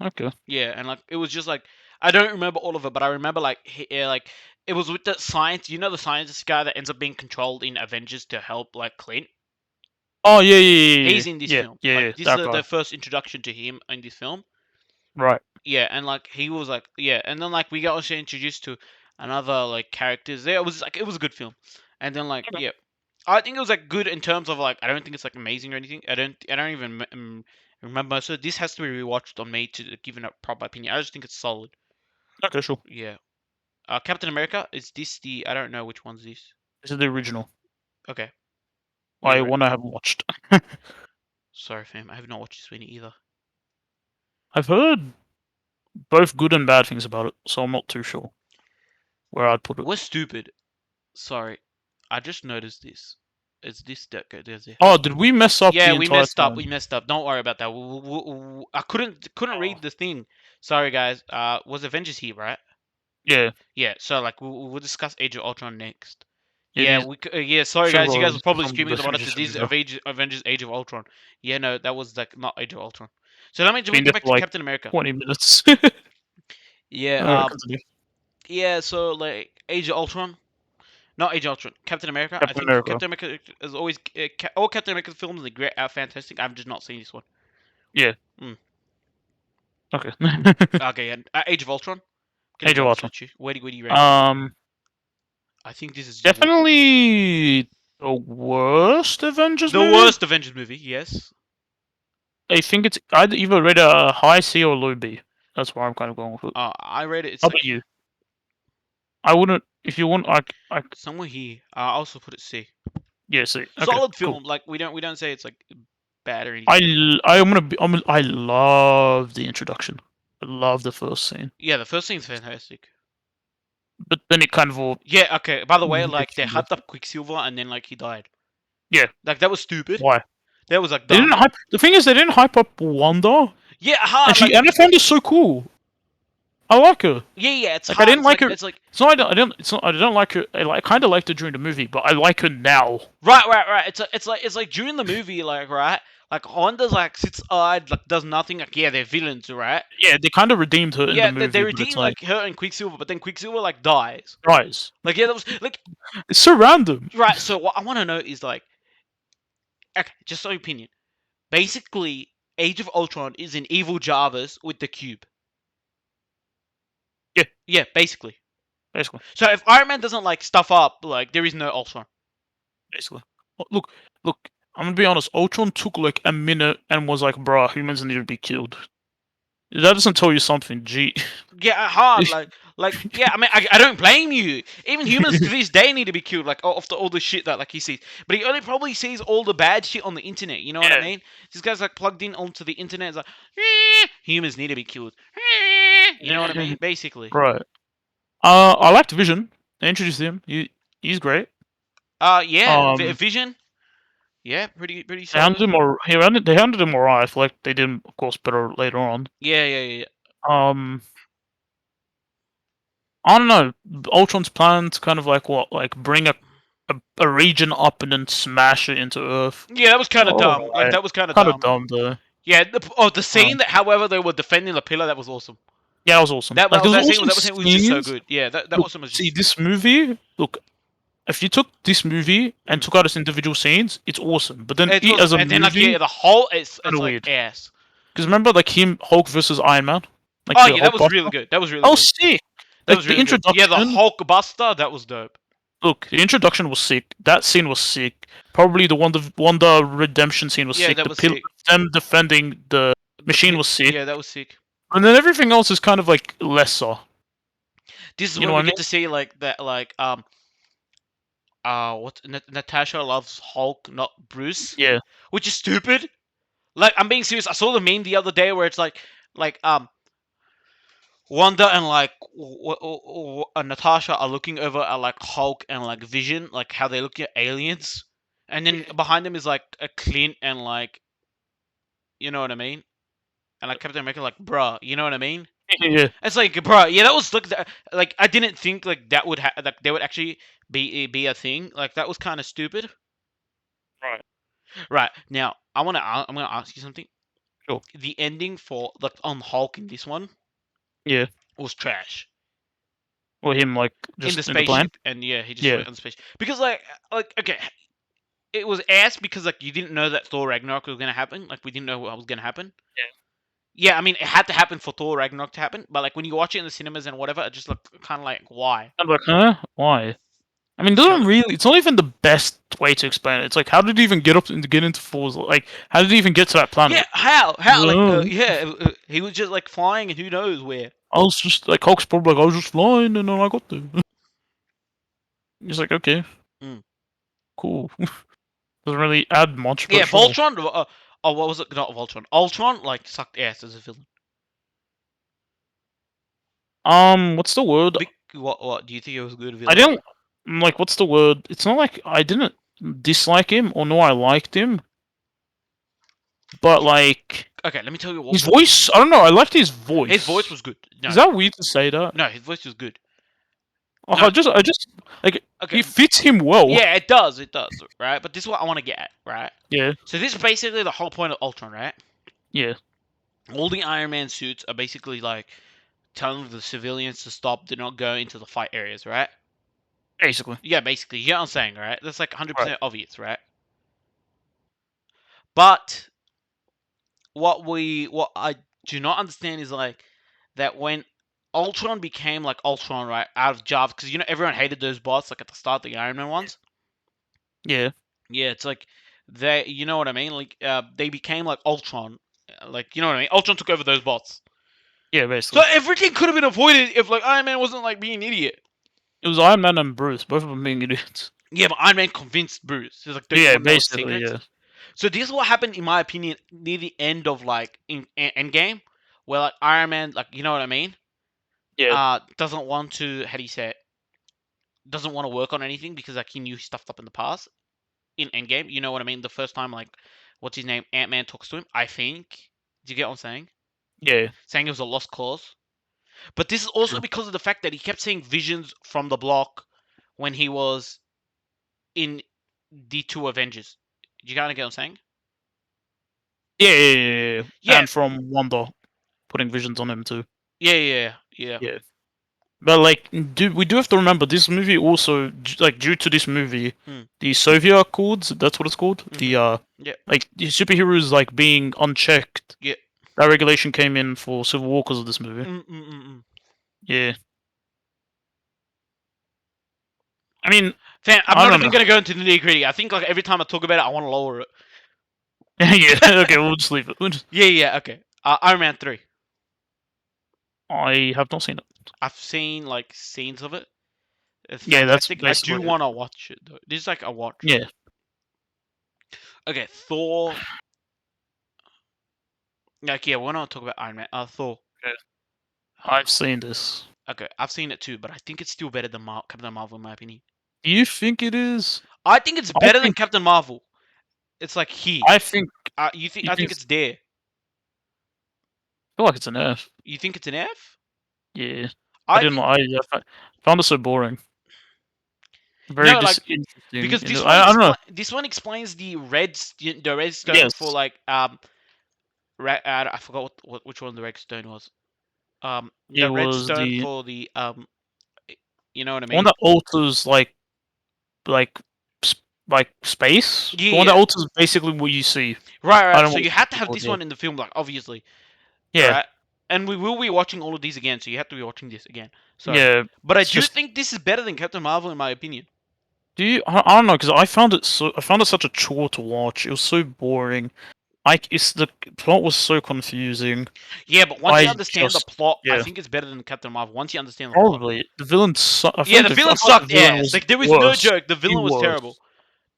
Okay.
Yeah, and like it was just like I don't remember all of it, but I remember like like it was with the science. You know the scientist guy that ends up being controlled in Avengers to help like Clint.
Oh yeah, yeah, yeah, yeah,
He's in this
yeah,
film.
yeah,
Like
yeah.
this is
That
the
guy.
first introduction to him in this film.
Right.
Yeah, and like he was like yeah, and then like we got also introduced to another like characters there. It was like it was a good film, and then like
Okay.
yeah, I think it was like good in terms of like I don't think it's like amazing or anything. I don't even remember. So this has to be rewatched on me to give a proper opinion. I just think it's solid.
Okay. Sure.
Yeah. Captain America is this the I don't know which one's this.
This is the original.
Okay. Yeah,
I
right.
one I haven't watched.
Sorry, fam. I have not watched this one either.
I've heard both good and bad things about it, so I'm not too sure where I'd put it.
We're stupid. Sorry. I just noticed this. It's this that goes there.
Oh, did we mess up
Yeah,
the
we
entire
messed up.
time?
We messed up. Don't worry about that. I couldn't
Oh,
read the thing. Sorry, guys. Was Avengers here, right?
yeah,
Yeah. So like we'll discuss Age of Ultron next.
it
Yeah,
is.
yeah. Sorry,
Sure
guys. You guys
was
were probably
from the
screaming about it.
Avengers
This
films
is
though.
Avengers Age of Ultron. Yeah, no, that was like not Age of Ultron. So let me
Been
get
there
back
for
to
like
Captain America.
20 minutes.
Yeah.
Alright, continue.
Yeah. So like Age of Ultron. Not Age of Ultron. Captain America. I
Captain
think
America.
Captain America is always all Captain America films are great, are fantastic. I've just not seen this one.
Yeah.
Mm.
Okay.
Okay, and Age of Ultron. Gonna
Age
be
of
honest
Ultron.
with you. Where do you rank it?
Um,
I think this is
definitely the worst Avengers
the
movie.
worst Avengers movie. Yes.
I think it's either rate a high C or low B. That's where I'm kind of going with it.
I read it. It's
How
like
about you? I wouldn't. If you want, I
somewhere here. I also put it C.
yeah. See, okay,
Solid
cool.
film. Like we don't say it's like bad or
I
anything.
I'm gonna be. I love the introduction. I love the first scene,
Yeah, the first scene's fantastic.
but then it kind of all
Yeah. Okay. By the way, like
makes
they
you go,
hyped up Quicksilver and then like he died.
yeah.
Like that was stupid.
Why?
That was like
They didn't
dumb.
hype. The thing is, they didn't hype up Wanda,
Yeah.
and
Like
I found her so cool. I like her.
yeah. It's
Like I
hard.
didn't
It's
like
like
her.
it's like
It's not. I don't. It's not. I don't like her. I kind of liked her during the movie, but I like her now.
right. It's like during the movie, like right, like Honda's like sits eyed, like does nothing. Like yeah, they're villains, right?
Yeah, they kind of redeemed her in the
Yeah, they
movie, but it's
redeem
like,
like her and Quicksilver, but then Quicksilver like dies.
guys,
Like yeah, that was like
it's so random.
right. So what I want to know is like, okay, just your opinion. Basically, Age of Ultron is an evil Jarvis with the cube.
Yeah.
Yeah, basically.
Basically,
So if Iron Man doesn't like stuff up, like there is no Ultron.
basically. Look. I'm gonna be honest. Ultron took like a minute and was like, "Bruh, humans need to be killed." That doesn't tell you something. Gee.
Yeah, hard. Like yeah. I mean, I don't blame you. Even humans to this day need to be killed. Like after all the shit that like he sees, but he only probably sees all the bad shit on the internet. You know what I
Yeah.
mean? This guy's like plugged in onto the internet. It's like humans need to be killed. You know what I mean? Basically.
Right. I liked Vision. They introduced him. He's great.
Yeah.
Um,
Vision. Yeah, pretty
they handled
solid.
him or they handled him alright. I feel like they did him, of course, better later on.
Yeah.
Um, I don't know. Ultron's plan to kind of like what, like bring a region up and then smash it into Earth.
Yeah, that was kind of dumb. Like
Alright.
that was kind of
Kind of
dumb.
dumb though.
Yeah. The scene
Um,
that, however, they were defending the pillar, that was awesome.
yeah, that was awesome. Like there was
That scene
awesome
was just so
scenes.
good. Yeah, that
Look,
awesome was
see
just.
this movie. Look, if you took this movie and
Mm.
took out its individual scenes, it's awesome. But then
It
it
was,
as a
and then like
movie,
yeah, the whole it's
kind of
like
weird.
ass.
Because remember, like him, Hulk versus Iron Man, like
Oh
the
yeah, that
Hulk
was
Buster.
really good. That was really
Oh,
good.
sick!
That
Like
was
the
really good. Yeah, the
introduction.
Hulk Buster, that was dope.
Look, the introduction was sick. That scene was sick. Probably the Wanda redemption scene was
Yeah,
sick.
that
The
was sick.
them defending the machine was sick.
Yeah, that was sick.
And then everything else is kind of like lesser.
This is
You know
when
what
we
I
get
mean?
to see like that what Natasha loves Hulk, not Bruce,
Yeah.
which is stupid. Like I'm being serious. I saw the meme the other day where it's like Wanda and like Natasha are looking over at like Hulk and like Vision, like how they look at aliens, and then behind them is like a Clint and like you know what I mean, and like Captain America, like bruh, you know what I mean?
Yeah.
It's like bruh, yeah, that was like I didn't think like that would like they would actually be a thing. Like that was kind of stupid.
Right.
Right now, I'm gonna ask you something.
Sure.
The ending for like on Hulk in this one
Yeah.
was trash.
Or him like
In the
just in the plane.
spaceship, and yeah, he just
Yeah.
went on the spaceship because like okay, it was ass because like you didn't know that Thor Ragnarok was gonna happen. Like we didn't know what was gonna happen.
Yeah.
Yeah, I mean it had to happen for Thor Ragnarok to happen, but like when you watch it in the cinemas and whatever, it just looked kind of like why?
I'm like, huh? Why? I mean, it
Just
doesn't
show-
really. It's not even the best way to explain it. It's like, how did he even get up and get into Thor's? Like, how did he even get to that planet?
Yeah, how like
No.
yeah, he was just like flying and who knows where.
I was just like, Hulk's probably like, I was just flying and then I got there. He's like, okay,
Mm.
cool. Doesn't really add much, but
Yeah,
sure.
Voltron. Oh, what was it? Not Voltron. Ultron like sucked ass as a villain.
What's the word?
What do you think it was a good
I
villain?
didn't like. What's the word? It's not like I didn't dislike him or no, I liked him, but like
Okay, let me tell you what.
his voice. I don't know. I liked his voice.
His voice was good. No,
Is that weird to say that?
no, his voice was good.
Oh,
No.
I just like
Okay.
it fits him well.
Yeah, it does, right? But this is what I want to get at, right?
Yeah.
So this is basically the whole point of Ultron, right?
Yeah.
All the Iron Man suits are basically like telling the civilians to stop, do not go into the fight areas, right?
Basically.
Yeah, basically, you know what I'm saying, right? That's like
Right.
100% obvious, right? But what I do not understand is like that when Ultron became like Ultron, right, out of Java, because everyone hated those bots like at the start, the Iron Man ones.
Yeah.
Yeah, it's like they, you know what I mean? Like they became like Ultron, like you know what I mean? Ultron took over those bots,
Yeah,
so
basically.
everything could have been avoided if like Iron Man wasn't like being an idiot.
It was Iron Man and Bruce, both of them being idiots.
Yeah, but Iron Man convinced Bruce. He's like, "Don't you
Yeah,
want to know the
basically,
secrets?"
yeah.
So this is what happened, in my opinion, near the end of like in End Game, where like Iron Man, like you know what I mean,
Yeah.
doesn't want to, how do you say it? Doesn't want to work on anything because like he knew he stuffed up in the past in Endgame. You know what I mean? The first time like, what's his name? Ant Man talks to him. I think. Do you get what I'm saying?
Yeah.
Saying it was a lost cause. But this is also
True.
because of the fact that he kept seeing visions from the block when he was in the two Avengers. Do you kind of get what I'm saying?
Yeah.
Yeah,
And from Wanda putting visions on him too.
yeah.
Yeah. But like, we do have to remember this movie also, like, due to this movie,
Hmm.
the Soviet Accords, that's what it's called.
Mm-hmm.
The
Yeah,
like the superheroes like being unchecked.
yeah.
That regulation came in for Civil War because of this movie.
Mm.
Yeah. I mean,
Fam, I'm
I
not
don't
even
know.
gonna go into the nitty gritty. I think like every time I talk about it, I want to lower it.
Yeah. Okay, we'll just leave it.
Yeah. Okay. Iron Man 3.
I have not seen it.
I've seen like scenes of it. It's
Yeah, that's
fantastic. I do
basically it.
want to watch it though. This is like a watch.
Yeah.
Okay, Thor. Like yeah, we're not talking about Iron Man. Thor.
Okay. I've seen this.
Okay, I've seen it too, but I think it's still better than Captain Marvel in my opinion.
Do you think it is?
I think it's
I
better than
think.
Captain Marvel. It's like here.
I think.
You think?
You
I
think?
think it's there.
I feel like it's an F.
You think it's an F?
Yeah. I
I
didn't.
think
Found it so boring. Very
no, like
disinteresting.
because
You know. I don't know.
this one explains the the red stone for
Yes.
like I forgot which one the red stone was.
It
The red
was
stone
the
for the you know what I
one
mean?
that alters like like space. The one that
Yeah.
alters basically what you see. I
Right.
don't
So
know
you
what
had to
it's
have
called.
this
Yeah.
one in the film, like obviously,
Yeah.
right? And we will be watching all of these again, so you have to be watching this again. Sorry,
Yeah.
but I
It's
do
just.
think this is better than Captain Marvel in my opinion.
Do you? I don't know because I found it such a chore to watch. It was so boring. It's the plot was so confusing.
Yeah, but once you
I
understand the
just
plot, I
yeah.
think it's better than Captain Marvel. Once you understand the plot.
Probably the villain.
Yeah, the
I
villain
felt like the
sucked
villain
ass.
was
Like there was no
worse.
joke. The
The
villain was terrible.
worst.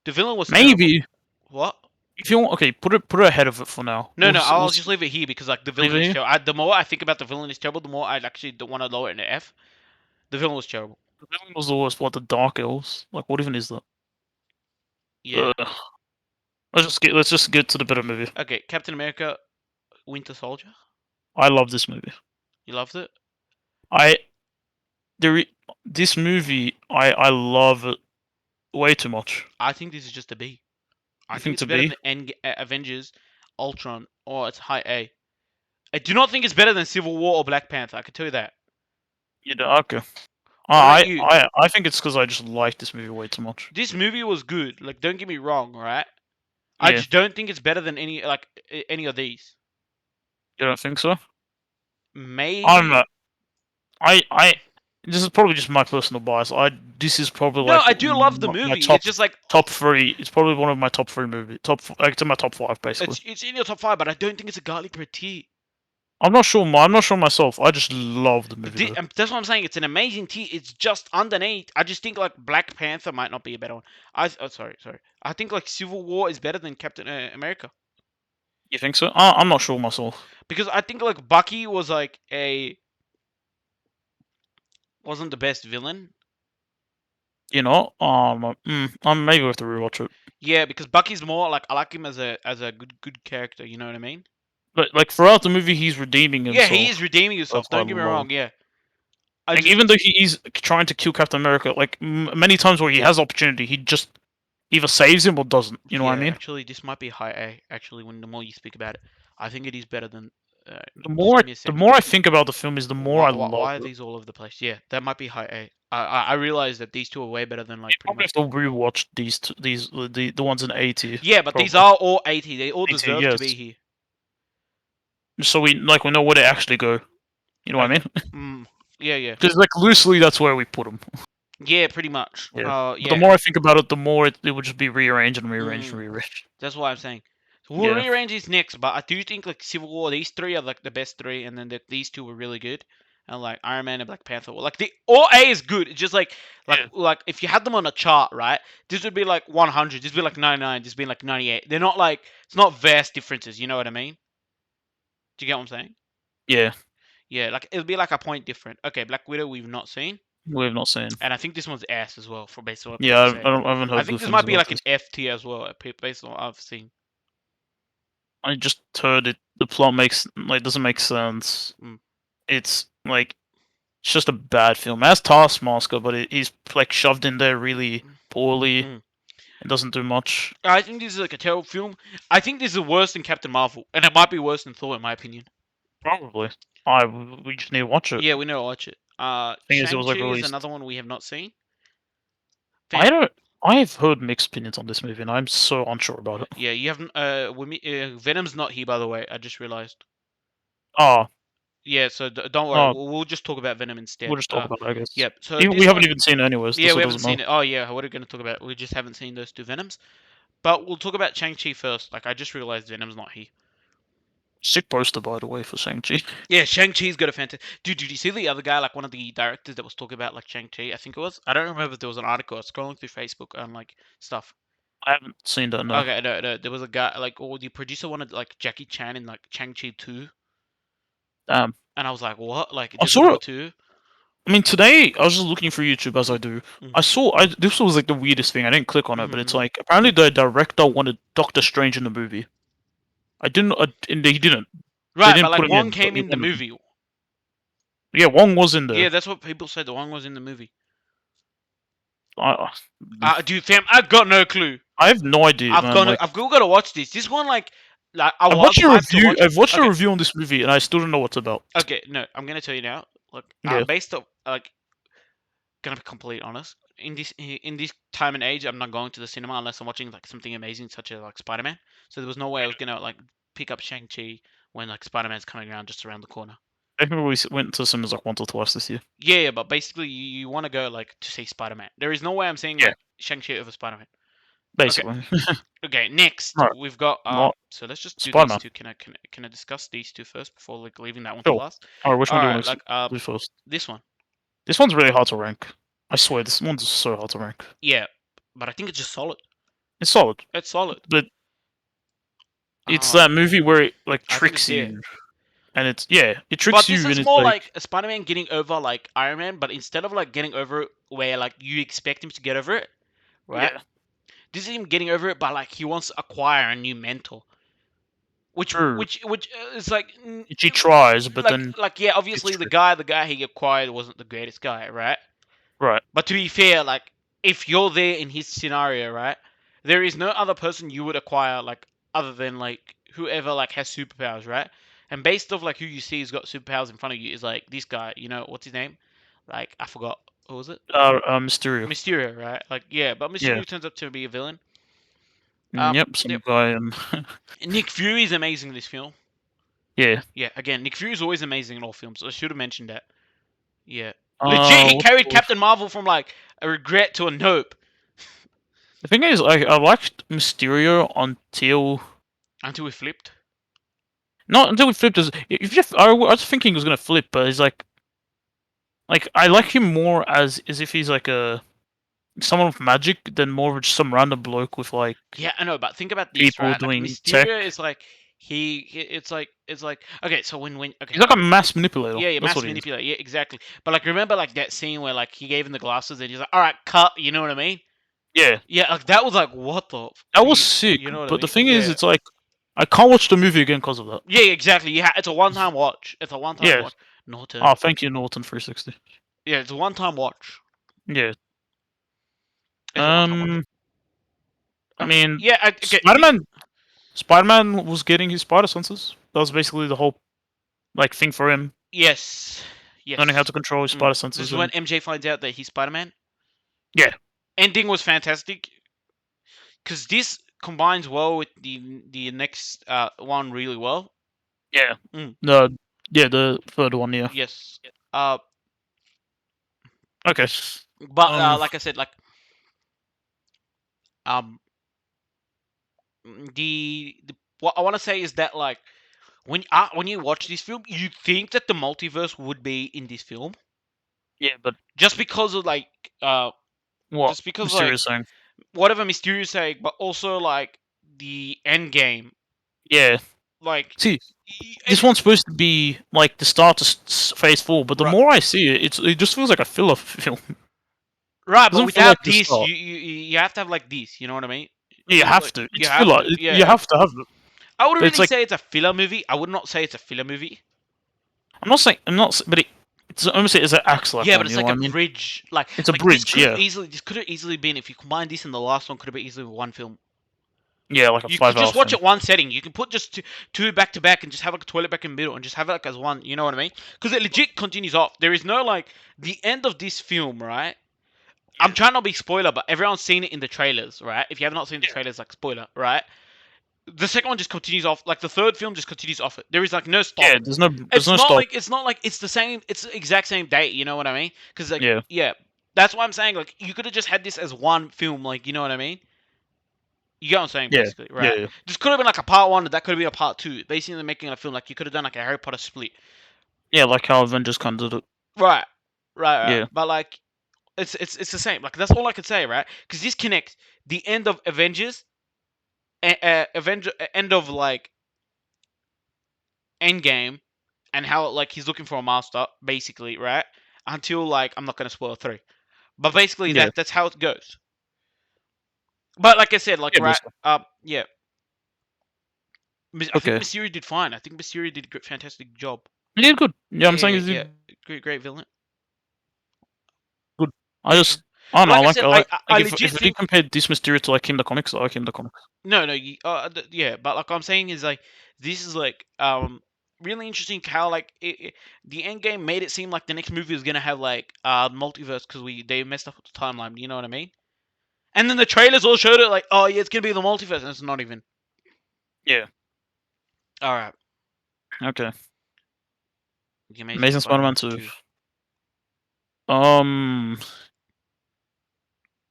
The villain was terrible.
Maybe
What?
if you want, okay, put it ahead of it for now.
No.
We'll
I'll just leave it here because like the
leave
villain
it
is
here.
terrible. The more I think about the villain is terrible, the more I actually don't want to lower it in the F. The villain was terrible.
The villain was the worst. What the Dark Elves? Like, what even is that?
Yeah.
Ugh. Let's just get to the better movie.
Okay, Captain America, Winter Soldier.
I love this movie.
You loved it.
I there this movie I love it way too much.
I think this is just a B. I
You
think
think
it's
to
better
be?
than Avengers, Ultron, or it's high A. I do not think it's better than Civil War or Black Panther. I can tell you that.
You know, okay.
What about you?
I think it's because I just like this movie way too much.
This movie was good. Like, don't get me wrong, right? I
Yeah,
just don't think it's better than any of these.
you don't think so? I don't
Maybe.
know. I this is probably just my personal bias. This is probably
No,
like
I do love the
my
movie. It's just like
top three. It's probably one of my top three movies. Like it's in my top five basically.
it's in your top five, but I don't think it's a garlic bread tea.
I'm not sure. I'm not sure myself. I just love the movie though.
That's what I'm saying. It's an amazing tea. It's just underneath. I just think like Black Panther might not be a better one. Sorry. I think like Civil War is better than Captain America
You think so? I'm not sure myself.
because I think like Bucky was like a wasn't the best villain.
You know, maybe we have to rewatch it.
Yeah, because Bucky's more like I like him as a good character. You know what I mean?
But like throughout the movie, he's redeeming
Yeah, he
himself.
is redeeming himself.
That's what I
Don't get me
love.
wrong. Yeah, I
Like
just
even though he's trying to kill Captain America, like many times where he has opportunity, he just either saves him or doesn't. You know what I
yeah.
mean?
Actually, this might be high A. Actually, when the more you speak about it, I think it is better than.
The
Just
more
give me a
the
sec.
more I think about the film, is the more I love
Why are
it.
these all over the place? Yeah, that might be high A. I realized that these two are way better than like pretty
Probably
much.
have to rewatch the ones in 80.
Yeah, but these
Probably
are all 80. They all
80,
deserve to be
yes.
here.
So we know where they actually go. You know what I
Okay.
mean?
Mm, yeah, yeah,
Because like loosely, that's where we put them.
yeah. Pretty much.
Yeah. But the
Yeah.
more I think about it, the more it would just be rearranged and rearranged and
Mm,
rearranged.
that's what I'm saying. So we'll
Yeah.
rearrange these next, but I do think like Civil War, these three are like the best three, and then these two were really good, and like Iron Man and Black Panther, like the all A is good. It's just
Yeah.
like if you had them on a chart, right? This would be like 100, this would be like 99, this would be like 98. They're not like it's not vast differences. You know what I mean? Do you get what I'm saying?
Yeah.
Yeah, like it'll be like a point different. Okay, Black Widow we've not seen,
We've not seen.
and I think this one's ass as well, for based on what
Yeah,
people say.
I haven't
I
heard
think
good
this
things
might be
about
like an
this.
F tier as well, based on what I've seen.
I just heard it. The plot doesn't make sense.
Mm.
It's like it's just a bad film. It has Taskmaster, but he's like shoved in there really poorly.
Mm.
It doesn't do much.
I think this is like a terrible film. I think this is worse than Captain Marvel, and it might be worse than Thor in my opinion.
Probably. We just need to watch it.
Yeah, we need to watch it.
Thing is, it was
Shang-Chi
like
is
released.
another one we have not seen.
I
Fam,
don't. I've heard mixed opinions on this movie, and I'm so unsure about it.
yeah, you haven't. Venom's not here, by the way. I just realized.
Oh,
Yeah, so don't worry.
oh,
We'll just talk about Venom
we'll
instead.
just talk about it, I guess.
Yep. So
We
this
haven't
one,
even seen it anyways,
yeah,
so
we
it
haven't
doesn't matter.
seen it. Oh yeah, what are we going to talk about? We just haven't seen those two Venoms. But we'll talk about Shang-Chi first. Like I just realized Venom's not here.
Sick poster, by the way, for Shang-Chi.
Yeah, Shang-Chi's got a fantastic. Dude, did you see the other guy, like one of the directors that was talking about like Shang-Chi? I think it was. I don't remember if there was an article. I was scrolling through Facebook and like stuff.
I haven't seen that, no.
Okay, no. There was a guy like, or the producer wanted like Jackie Chan in like Shang-Chi 2,
Damn.
and I was like, what? Like,
I
there's a
saw
number
it.
2?
I mean, today I was just looking for YouTube as I do.
Mm.
I saw. This was like the weirdest thing. I didn't click on it, but it's
Mm-hmm.
like apparently the director wanted Doctor Strange in the movie. I didn't. And he didn't. They
Right, but
didn't
like
put him
Wong
in, but
came
he
in the
wanted him.
movie.
Yeah, Wong was in
Yeah,
there.
that's what people said. The Wong was in the movie.
I,
Dude, fam, I've got no clue.
I have no idea, man. Like,
I've got to watch this. This one, like I
I've
was
watched a
hyped to
review.
watch it.
I've watched a
Okay,
review on this movie, and I still don't know what it's about.
okay, no, I'm gonna tell you now. Look,
Yeah,
based on like, gonna be completely honest. In this time and age, I'm not going to the cinema unless I'm watching like something amazing, such as like Spider-Man. So there was no way I was gonna like pick up Shang-Chi when like Spider-Man's coming around just around the corner.
I think we went to cinemas like once or twice this year.
Yeah, but basically you want to go like to see Spider-Man. There is no way I'm seeing
Yeah,
like Shang-Chi over Spider-Man. Okay,
basically.
okay. Next,
Right,
we've got
not
So let's just do these
Spider-Man.
two. Can I discuss these two first before like leaving that one to
Sure.
last?
All right, which
All
one do you
right,
want to
like
do first?
this one.
This one's really hard to rank. I swear, this one's so hard to rank.
Yeah, but I think it's just solid.
It's solid,
It's solid.
but it's
Um,
that movie where it like
I think it's
tricks
there.
you, and it
But
tricks you,
this
and
is
it's
more
like
like a Spider-Man getting over like Iron Man, but instead of like getting over it where like you expect him to get over it, right?
yeah,
This is him getting over it by like he wants to acquire a new mentor,
true.
which is like
He tries, but then
yeah,
it's
obviously
tricky.
the guy he acquired wasn't the greatest guy, right?
Right.
But to be fair, like if you're there in his scenario, right, there is no other person you would acquire like other than like whoever like has superpowers, right? And based off like who you see has got superpowers in front of you is like this guy, you know, what's his name? Like I forgot. What was it?
Mysterio.
Mysterio, right? Like yeah, but
Yeah.
Mysterio turns out to be a villain.
Yep. Some
Yep.
guy and
Nick Fury is amazing in this film.
yeah.
Yeah, again, Nick Fury is always amazing in all films. I should have mentioned that. Yeah. Legit, he
What's it
carried
called?
Captain Marvel from like a regret to a nope
The thing is, I liked Mysterio
until he flipped.
not until he flipped. I was thinking he was gonna flip, but he's like I like him more as if he's like a someone with magic than more of just some random bloke with like
Yeah, I know, but think about this,
people
right? Like
doing tech.
Mysterio is like it's like okay, so when okay,
He's like a mass manipulator.
yeah,
That's
mass
what he is.
manipulator, yeah, exactly. But like remember like that scene where like he gave him the glasses and he's like, all right, cut, you know what I mean?
Yeah,
Yeah, like that was like what the,
that was sick.
you know what I
But the
mean?
thing is,
Yeah,
it's like I can't watch the movie again because of that.
yeah, exactly. Yeah, it's a one-time watch. It's a one-time
Yeah.
watch. Norton.
Oh, thank you, Norton 360.
Yeah, it's a one-time watch.
Yeah.
It's a one-time watch.
I mean,
Yeah, okay.
Spider-Man was getting his spider senses. That was basically the whole like thing for him.
Yes, Yes.
learning how to control his spider
This
senses.
is when
And
MJ finds out that he's Spider-Man.
yeah,
Ending was fantastic because this combines well with the next one really well.
yeah,
Mm.
the yeah the third one. Yeah.
Yes.
Okay.
But
Um.
like I said, like um, the what I want to say is that like when you watch this film, you think that the multiverse would be in this film
Yeah, but
just because of like
what
just because like
Mysterio is saying?
whatever Mysterio say, but also like the end game,
Yeah.
like
See, this
it's
one's supposed to be like the start to Phase 4, but the
right,
more I see it, it just feels like a filler film. It
right, but
doesn't feel like
without
the
this,
start.
you have to have like this. You know what I mean?
You have
Like
to.
you
It's
have
filler.
to,
You
yeah.
have to have it.
I wouldn't
But it's
really
like
say it's a filler movie. I would not say it's a filler movie.
I'm not saying I'm not, but it's almost it's an acts like
Yeah, but
one.
it's
You know
like
what
a
I mean?
bridge.
It's a
Like this
bridge.
could have
Yeah.
easily been if you combine this and the last one could have been easily one film.
Yeah, like a
You could
5 hour
just watch
film.
it one setting. You can put just two back to back and just have like a toilet back in the middle and just have it like as one. You know what I mean? Because it legit continues off. There is no like the end of this film, right? I'm
Yeah.
trying not to be spoiler, but everyone's seen it in the trailers, right? If you have not seen the
Yeah.
trailers, like spoiler, right? The second one just continues off. Like the third film just continues off it. There is like no stop.
Yeah. There's no stop.
It's not like it's the same. It's the exact same date. You know what I mean? Because like
Yeah.
yeah, that's why I'm saying like you could have just had this as one film. Like you know what I mean? You get what I'm saying,
Yeah.
basically,
Yeah.
right?
Yeah.
This could have been like a part one, that could have been a part two. Basically, making a film like you could have done like a Harry Potter split.
Yeah, like how Avengers kind of did it.
Right, right.
Yeah.
But like, it's the same. Like that's all I could say, right? Because this connects the end of Avengers, end of like End Game, and how like he's looking for a master, basically, right? Until like I'm not gonna spoil three, but basically
Yeah.
that's how it goes. But like I said, like
Yeah.
right,
Basically.
yeah, I think
Okay.
Mysterio did fine. I think Mysterio did a fantastic job.
Yeah. Good. Yeah. I'm saying
Yeah,
is
yeah, great villain.
good. I
Yeah.
just I don't
But
know.
like I said, I
If
legit
we did
think
compare this Mysterio to like him the comics, I like him the comics.
no, yeah. But like I'm saying is like this is like really interesting how like the end game made it seem like the next movie was gonna have like multiverse because they messed up with the timeline. You know what I mean? And then the trailers all showed it like, oh yeah, it's gonna be the multiverse, and it's not even.
Yeah.
All right,
Okay.
the Amazing
Amazing Spider-Man
Spider-Man
2.
2.
Um.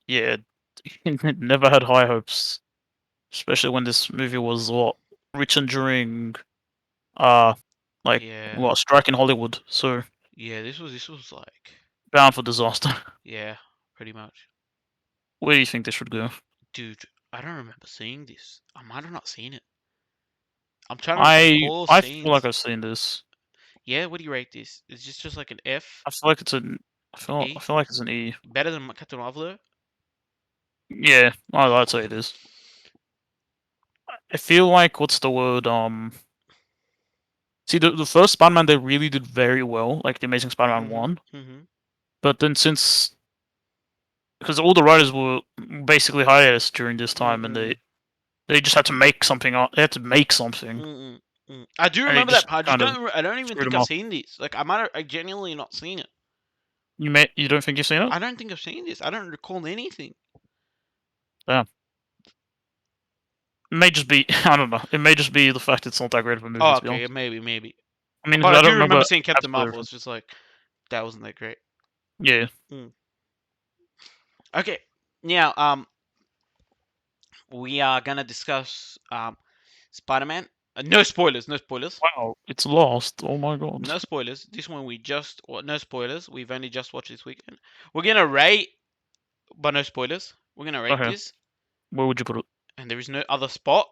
Yeah. Never had high hopes, especially when this movie was what written during uh like
Yeah,
what strike in Hollywood. So
yeah. This was like
bound for disaster.
yeah, pretty much,
Where do you think this should go?
dude. I don't remember seeing this. I might have not seen it. I'm trying to recall
I
seeing
feel like
this.
I've seen this.
Yeah, what do you rate this? Is this just like an F?
I feel like it's an I
E?
feel like it's an E.
Better than Captain Marvel though?
Yeah, I'd say it is. I feel like what's the word? See the first Spider-Man they really did very well, like the Amazing Spider-Man
Mhm.
one.
Mhm.
But then since because all the writers were basically hiatus during this time, and
Mm.
they just had to make something. They had to make something,
Mm. Mm. I do
and they
remember that
just
part. I just
kind of
don't. I don't even
screwed
think
them
I've
up.
seen this. Like I genuinely not seen it.
You don't think you've seen it?
I don't think I've seen this. I don't recall anything.
Yeah. It may just be I don't know. It may just be the fact it's not that great of a movie
Oh,
to be
okay. Yeah,
honest.
maybe.
I mean, 'cause
But I
I don't
do remember
remember
seeing Captain
absolutely
Marvel.
everything.
It's just like that wasn't that great.
Yeah.
Mm. Okay. Now, we are gonna discuss Spider-Man. No spoilers. No spoilers.
Wow, it's lost. Oh my god.
No spoilers. This one we just no spoilers. We've only just watched this weekend. We're gonna rate, but no spoilers. We're gonna rate
Okay,
this,
where would you put it?
and there is no other spot.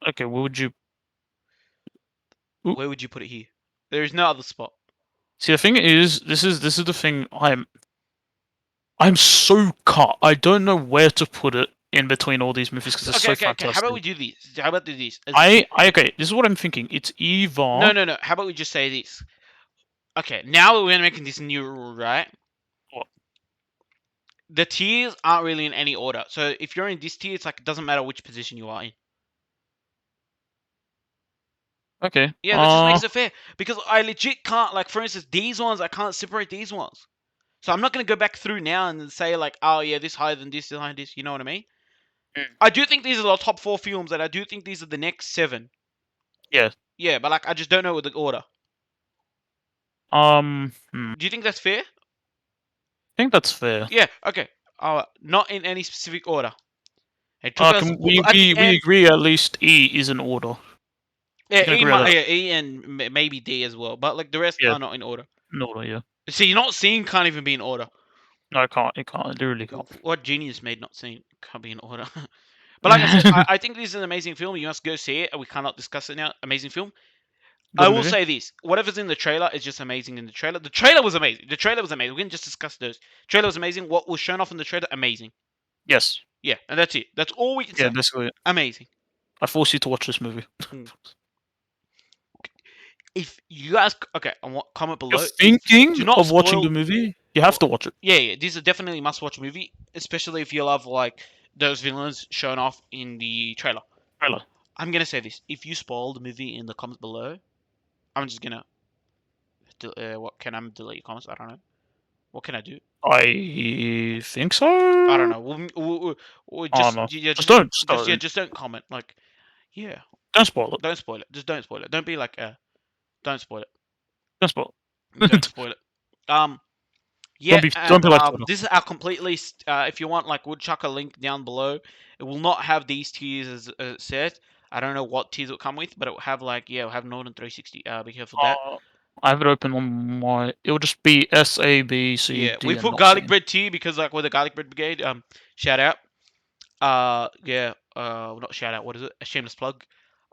Okay, where would you? Ooh.
Where would you put it here? There is no other spot.
See, the thing is, this is the thing. I'm so cut. I don't know where to put it in between all these movies because
So,
it's so
okay. How about
fantastic.
we do this? How about do this?
Okay. This is what I'm thinking. It's either
No. How about we just say this? Okay, now we're making this new rule, right?
what?
The tiers aren't really in any order. So if you're in this tier, it's like it doesn't matter which position you are in.
Okay.
Yeah, that just makes it fair because I legit can't, like, for instance, these ones I can't separate these ones. So I'm not gonna go back through now and say like, oh yeah, this higher than this, higher than this. You know what I mean?
Mm.
I do think these are the top 4 films, and I do think these are the next 7.
Yeah.
Yeah, but like I just don't know the order.
I
Do you think that's fair?
think that's fair.
Yeah. Okay. Not in any specific order. It took us
Can we
at the
we
end.
agree at least E is in order?
Yeah,
We can agree on that.
Yeah, E and maybe D as well, but like the rest
Yeah,
are not in order.
in order. Yeah.
See, you're not seeing can't even be in order.
No, it can't. It can't. It literally can't.
What genius made not seeing can't be in order? But like I said, I think this is an amazing film. You must go see it. We cannot discuss it now. Amazing film. I
Good
will
movie.
say this: whatever's in the trailer is just amazing. In the trailer, the trailer was amazing. The trailer was amazing. We can just discuss those. Trailer was amazing. What was shown off in the trailer, amazing.
Yes.
Yeah, and that's it. That's all we can
Yeah.
say.
Basically, it.
Amazing.
I force you to watch this movie.
Mm. If you guys, okay, and what comment
You're
below?
thinking
Do not
of watching the
spoil.
movie. You have to watch it.
Yeah, yeah, this is definitely a must-watch movie, especially if you love like those villains shown off in the trailer.
Trailer.
I'm gonna say this: if you spoil the movie in the comments below, I'm just gonna. What can I delete your comments? I don't know. What can I do?
I think so.
I don't know. We'll
I don't
just
know.
yeah,
Just don't. Just
yeah,
don't.
just don't comment. Like yeah,
Don't spoil it.
don't spoil it. Just don't spoil it. Don't be like don't spoil it.
Don't spoil
Don't
it.
spoil it. Um, yeah,
don't be. Don't
and
be like Twitter.
this is our complete list. If you want, like, we'll chuck a link down below. It will not have these tiers as it says. I don't know what tiers it will come with, but it will have like it'll have Northern 360. Be careful of that.
Uh, I have it open on my. It will just be S A B C
Yeah, we
D and
put
not C.
garlic bread tier because like we're the garlic bread brigade. Shout out. Yeah. Not shout out. What is it? A shameless plug.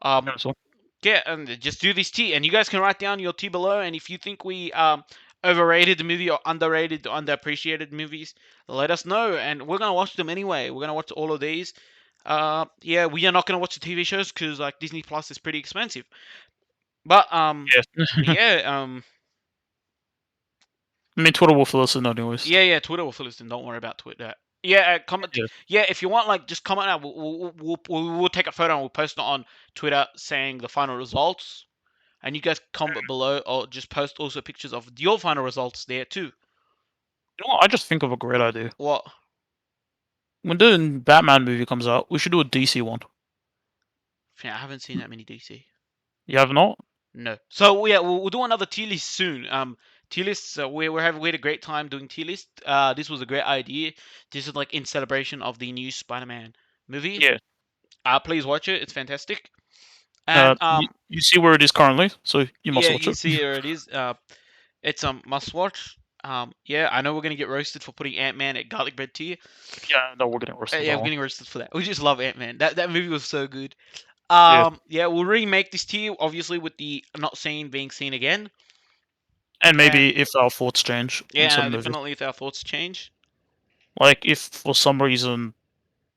Um,
Yeah, so
yeah, and just do this tea, and you guys can write down your tea below. And if you think we overrated the movie or underrated or underappreciated movies, let us know, and we're gonna watch them anyway. We're gonna watch all of these. Yeah, we are not gonna watch the TV shows because like Disney Plus is pretty expensive. But
yeah.
yeah,
I mean, Twitter will fill us in anyways.
yeah, Twitter will fill us in. Don't worry about Twitter. Yeah, comment.
Yeah.
Yeah, if you want, like, just comment out. We'll take a photo and we'll post it on Twitter saying the final results. And you guys comment below or just post also pictures of your final results there too.
You know what? I just think of a great idea.
What?
When the Batman movie comes out, we should do a DC one.
Yeah, I haven't seen that many DC.
You have not?
No. So yeah, we'll do another tier list soon. Tier lists. We had a great time doing tier list. This was a great idea. This is like in celebration of the new Spider-Man movie.
Yeah.
Please watch it. It's fantastic. And
You see where it is currently, so you must
yeah,
watch
you
it.
see here it is. It's a must watch. Yeah, I know we're gonna get roasted for putting Ant-Man at garlic bread tier.
Yeah, no, we're getting roasted.
Yeah, we're getting roasted for that. We just love Ant-Man. That movie was so good.
Yeah,
Yeah, we'll remake this tier, obviously with the not seen being seen again.
and
And
maybe if our thoughts change in
yeah,
some movies,
definitely if our thoughts change.
like if for some reason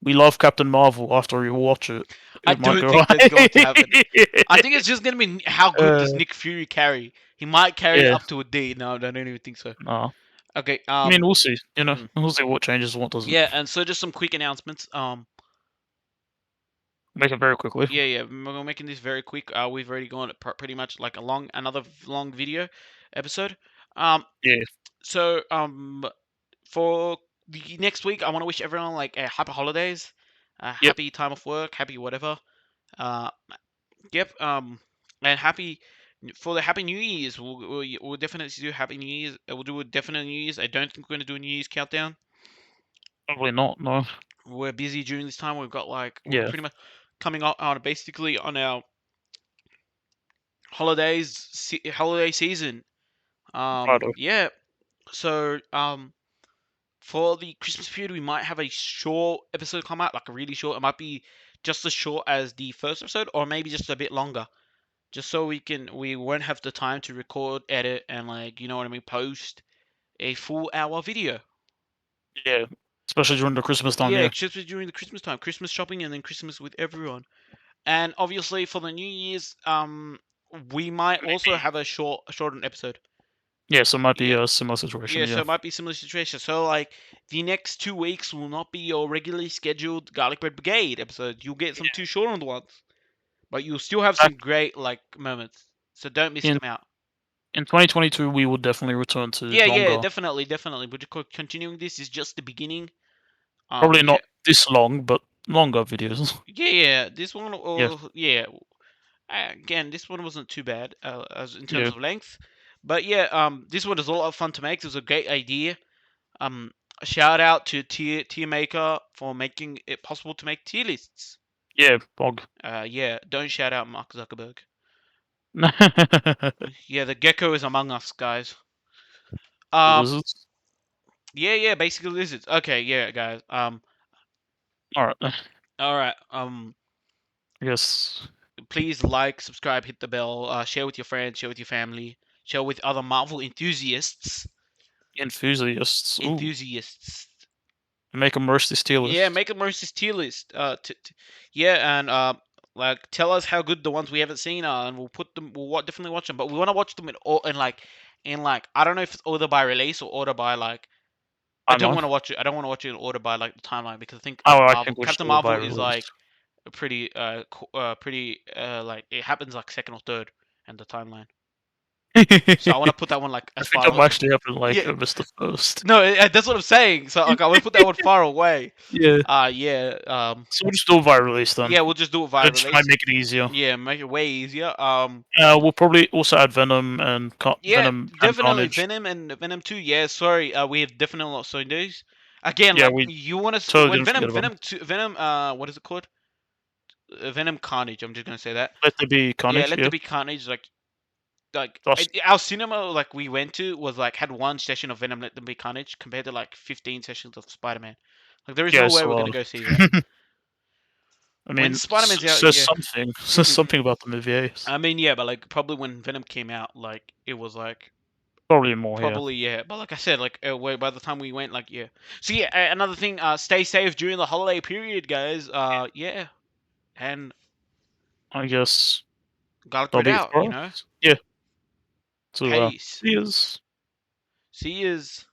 we love Captain Marvel after we watch it,
I
it might
don't
go
think that's going to happen.
right.
I think it's just gonna be how good does
uh,
Nick Fury carry? He might carry it
yeah,
up to a D. No, I don't even think so.
no.
Okay.
I mean, we'll see. You know,
Mm.
we'll see what changes and what doesn't.
Yeah, and so just some quick announcements.
Make it very quickly.
Yeah, we're making this very quick. We've already gone pretty much like another long video episode. Um,
Yeah,
so for the next week, I want to wish everyone like a happy holidays, a
yep.
happy time of work, happy whatever. Uh, yep. And happy for the Happy New Year's. We'll definitely do Happy New Year's. We'll do a definite New Year's. I don't think we're gonna do a New Year's countdown.
Probably not. No.
We're busy during this time. We've got like we're
Yeah.
pretty much coming up on basically on our holiday season.
Righto.
Yeah. So for the Christmas period, we might have a short episode come out, like a really short. It might be just as short as the first episode, or maybe just a bit longer, just so we won't have the time to record, edit, and like you know what I mean, post a full hour video.
Yeah. Especially during the Christmas time.
Yeah,
Yeah.
especially during the Christmas time, Christmas shopping, and then Christmas with everyone. And obviously for the New Year's, we might also have a shortened episode.
Yeah. So it might be
Yeah.
a similar situation.
Yeah, so
Yeah.
it might be a similar situation. So like the next 2 weeks will not be your regularly scheduled Garlic Bread Brigade episode. You'll get some two shorter ones. but you'll still have
Back
some great like moments. So don't miss
in
them out.
in 2022, we will definitely return to
Yeah, yeah,
longer.
definitely, definitely. But continuing this is just the beginning.
Probably
Yeah,
not this long, but longer videos.
yeah, yeah. This one,
Yeah,
yeah. Again, this one wasn't too bad as in terms
yeah,
of length, but yeah, this one is a lot of fun to make. It was a great idea. Um, Shout out to Tier Maker for making it possible to make tier lists.
yeah. Bog.
Yeah, don't shout out Mark Zuckerberg.
The
Yeah, the gecko is among us, guys. Um,
lizards.
yeah, yeah, basically lizards. Okay, yeah, guys.
All right. I
All right.
guess
Please like, subscribe, hit the bell, share with your friends, share with your family, share with other Marvel enthusiasts.
enthusiasts. Ooh,
Enthusiasts.
make them roast this tier
Yeah,
list.
make a Mercy's tier list. Yeah, and like tell us how good the ones we haven't seen are, and we'll put them. Definitely watch them, but we want to watch them in like I don't know if it's order by release or order by like. I don't
Timeline.
want to watch it. I don't want to watch it in order by like the timeline because I think
Oh, I think we should
Captain
do it by
Marvel is
release.
like a pretty like it happens like second or third in the timeline. So I want to put that one like
I
as
think
far.
that might actually happen like
Yeah,
Mr. First.
no, that's what I'm saying. So like I want to put that one far away.
Yeah.
Yeah.
So we'll just do it by release then.
Yeah, we'll just do it via
That just might
release.
make it easier.
Yeah, make it way easier.
We'll probably also add Venom and
Yeah,
Venom and
definitely
Carnage.
Venom and Venom 2. Yeah, sorry, we have definitely not seen those. Again,
Yeah,
like
we
you want to
totally
when
didn't forget about him.
Venom what is it called? Venom Carnage. I'm just gonna say that.
Let there be
Yeah,
Carnage.
let there
Yeah.
be Carnage. Like
Just
our cinema like we went to was like had one session of Venom Let Them Be Carnage compared to like 15 sessions of Spider-Man. Like there is
yeah.
no way
So
we're gonna go see that.
I
When
mean,
Spider-Man's out,
says
yeah.
something. Says something about the movie. Eh?
I mean, yeah, but like probably when Venom came out, like it was like
Probably more. Yeah.
probably yeah, but like I said, like by the time we went, like yeah. So yeah, another thing, stay safe during the holiday period, guys. Yeah, and
I guess
gotta
that'll
grit
be it
out,
for us. Yeah. So
Peace.
see yous.
See yous.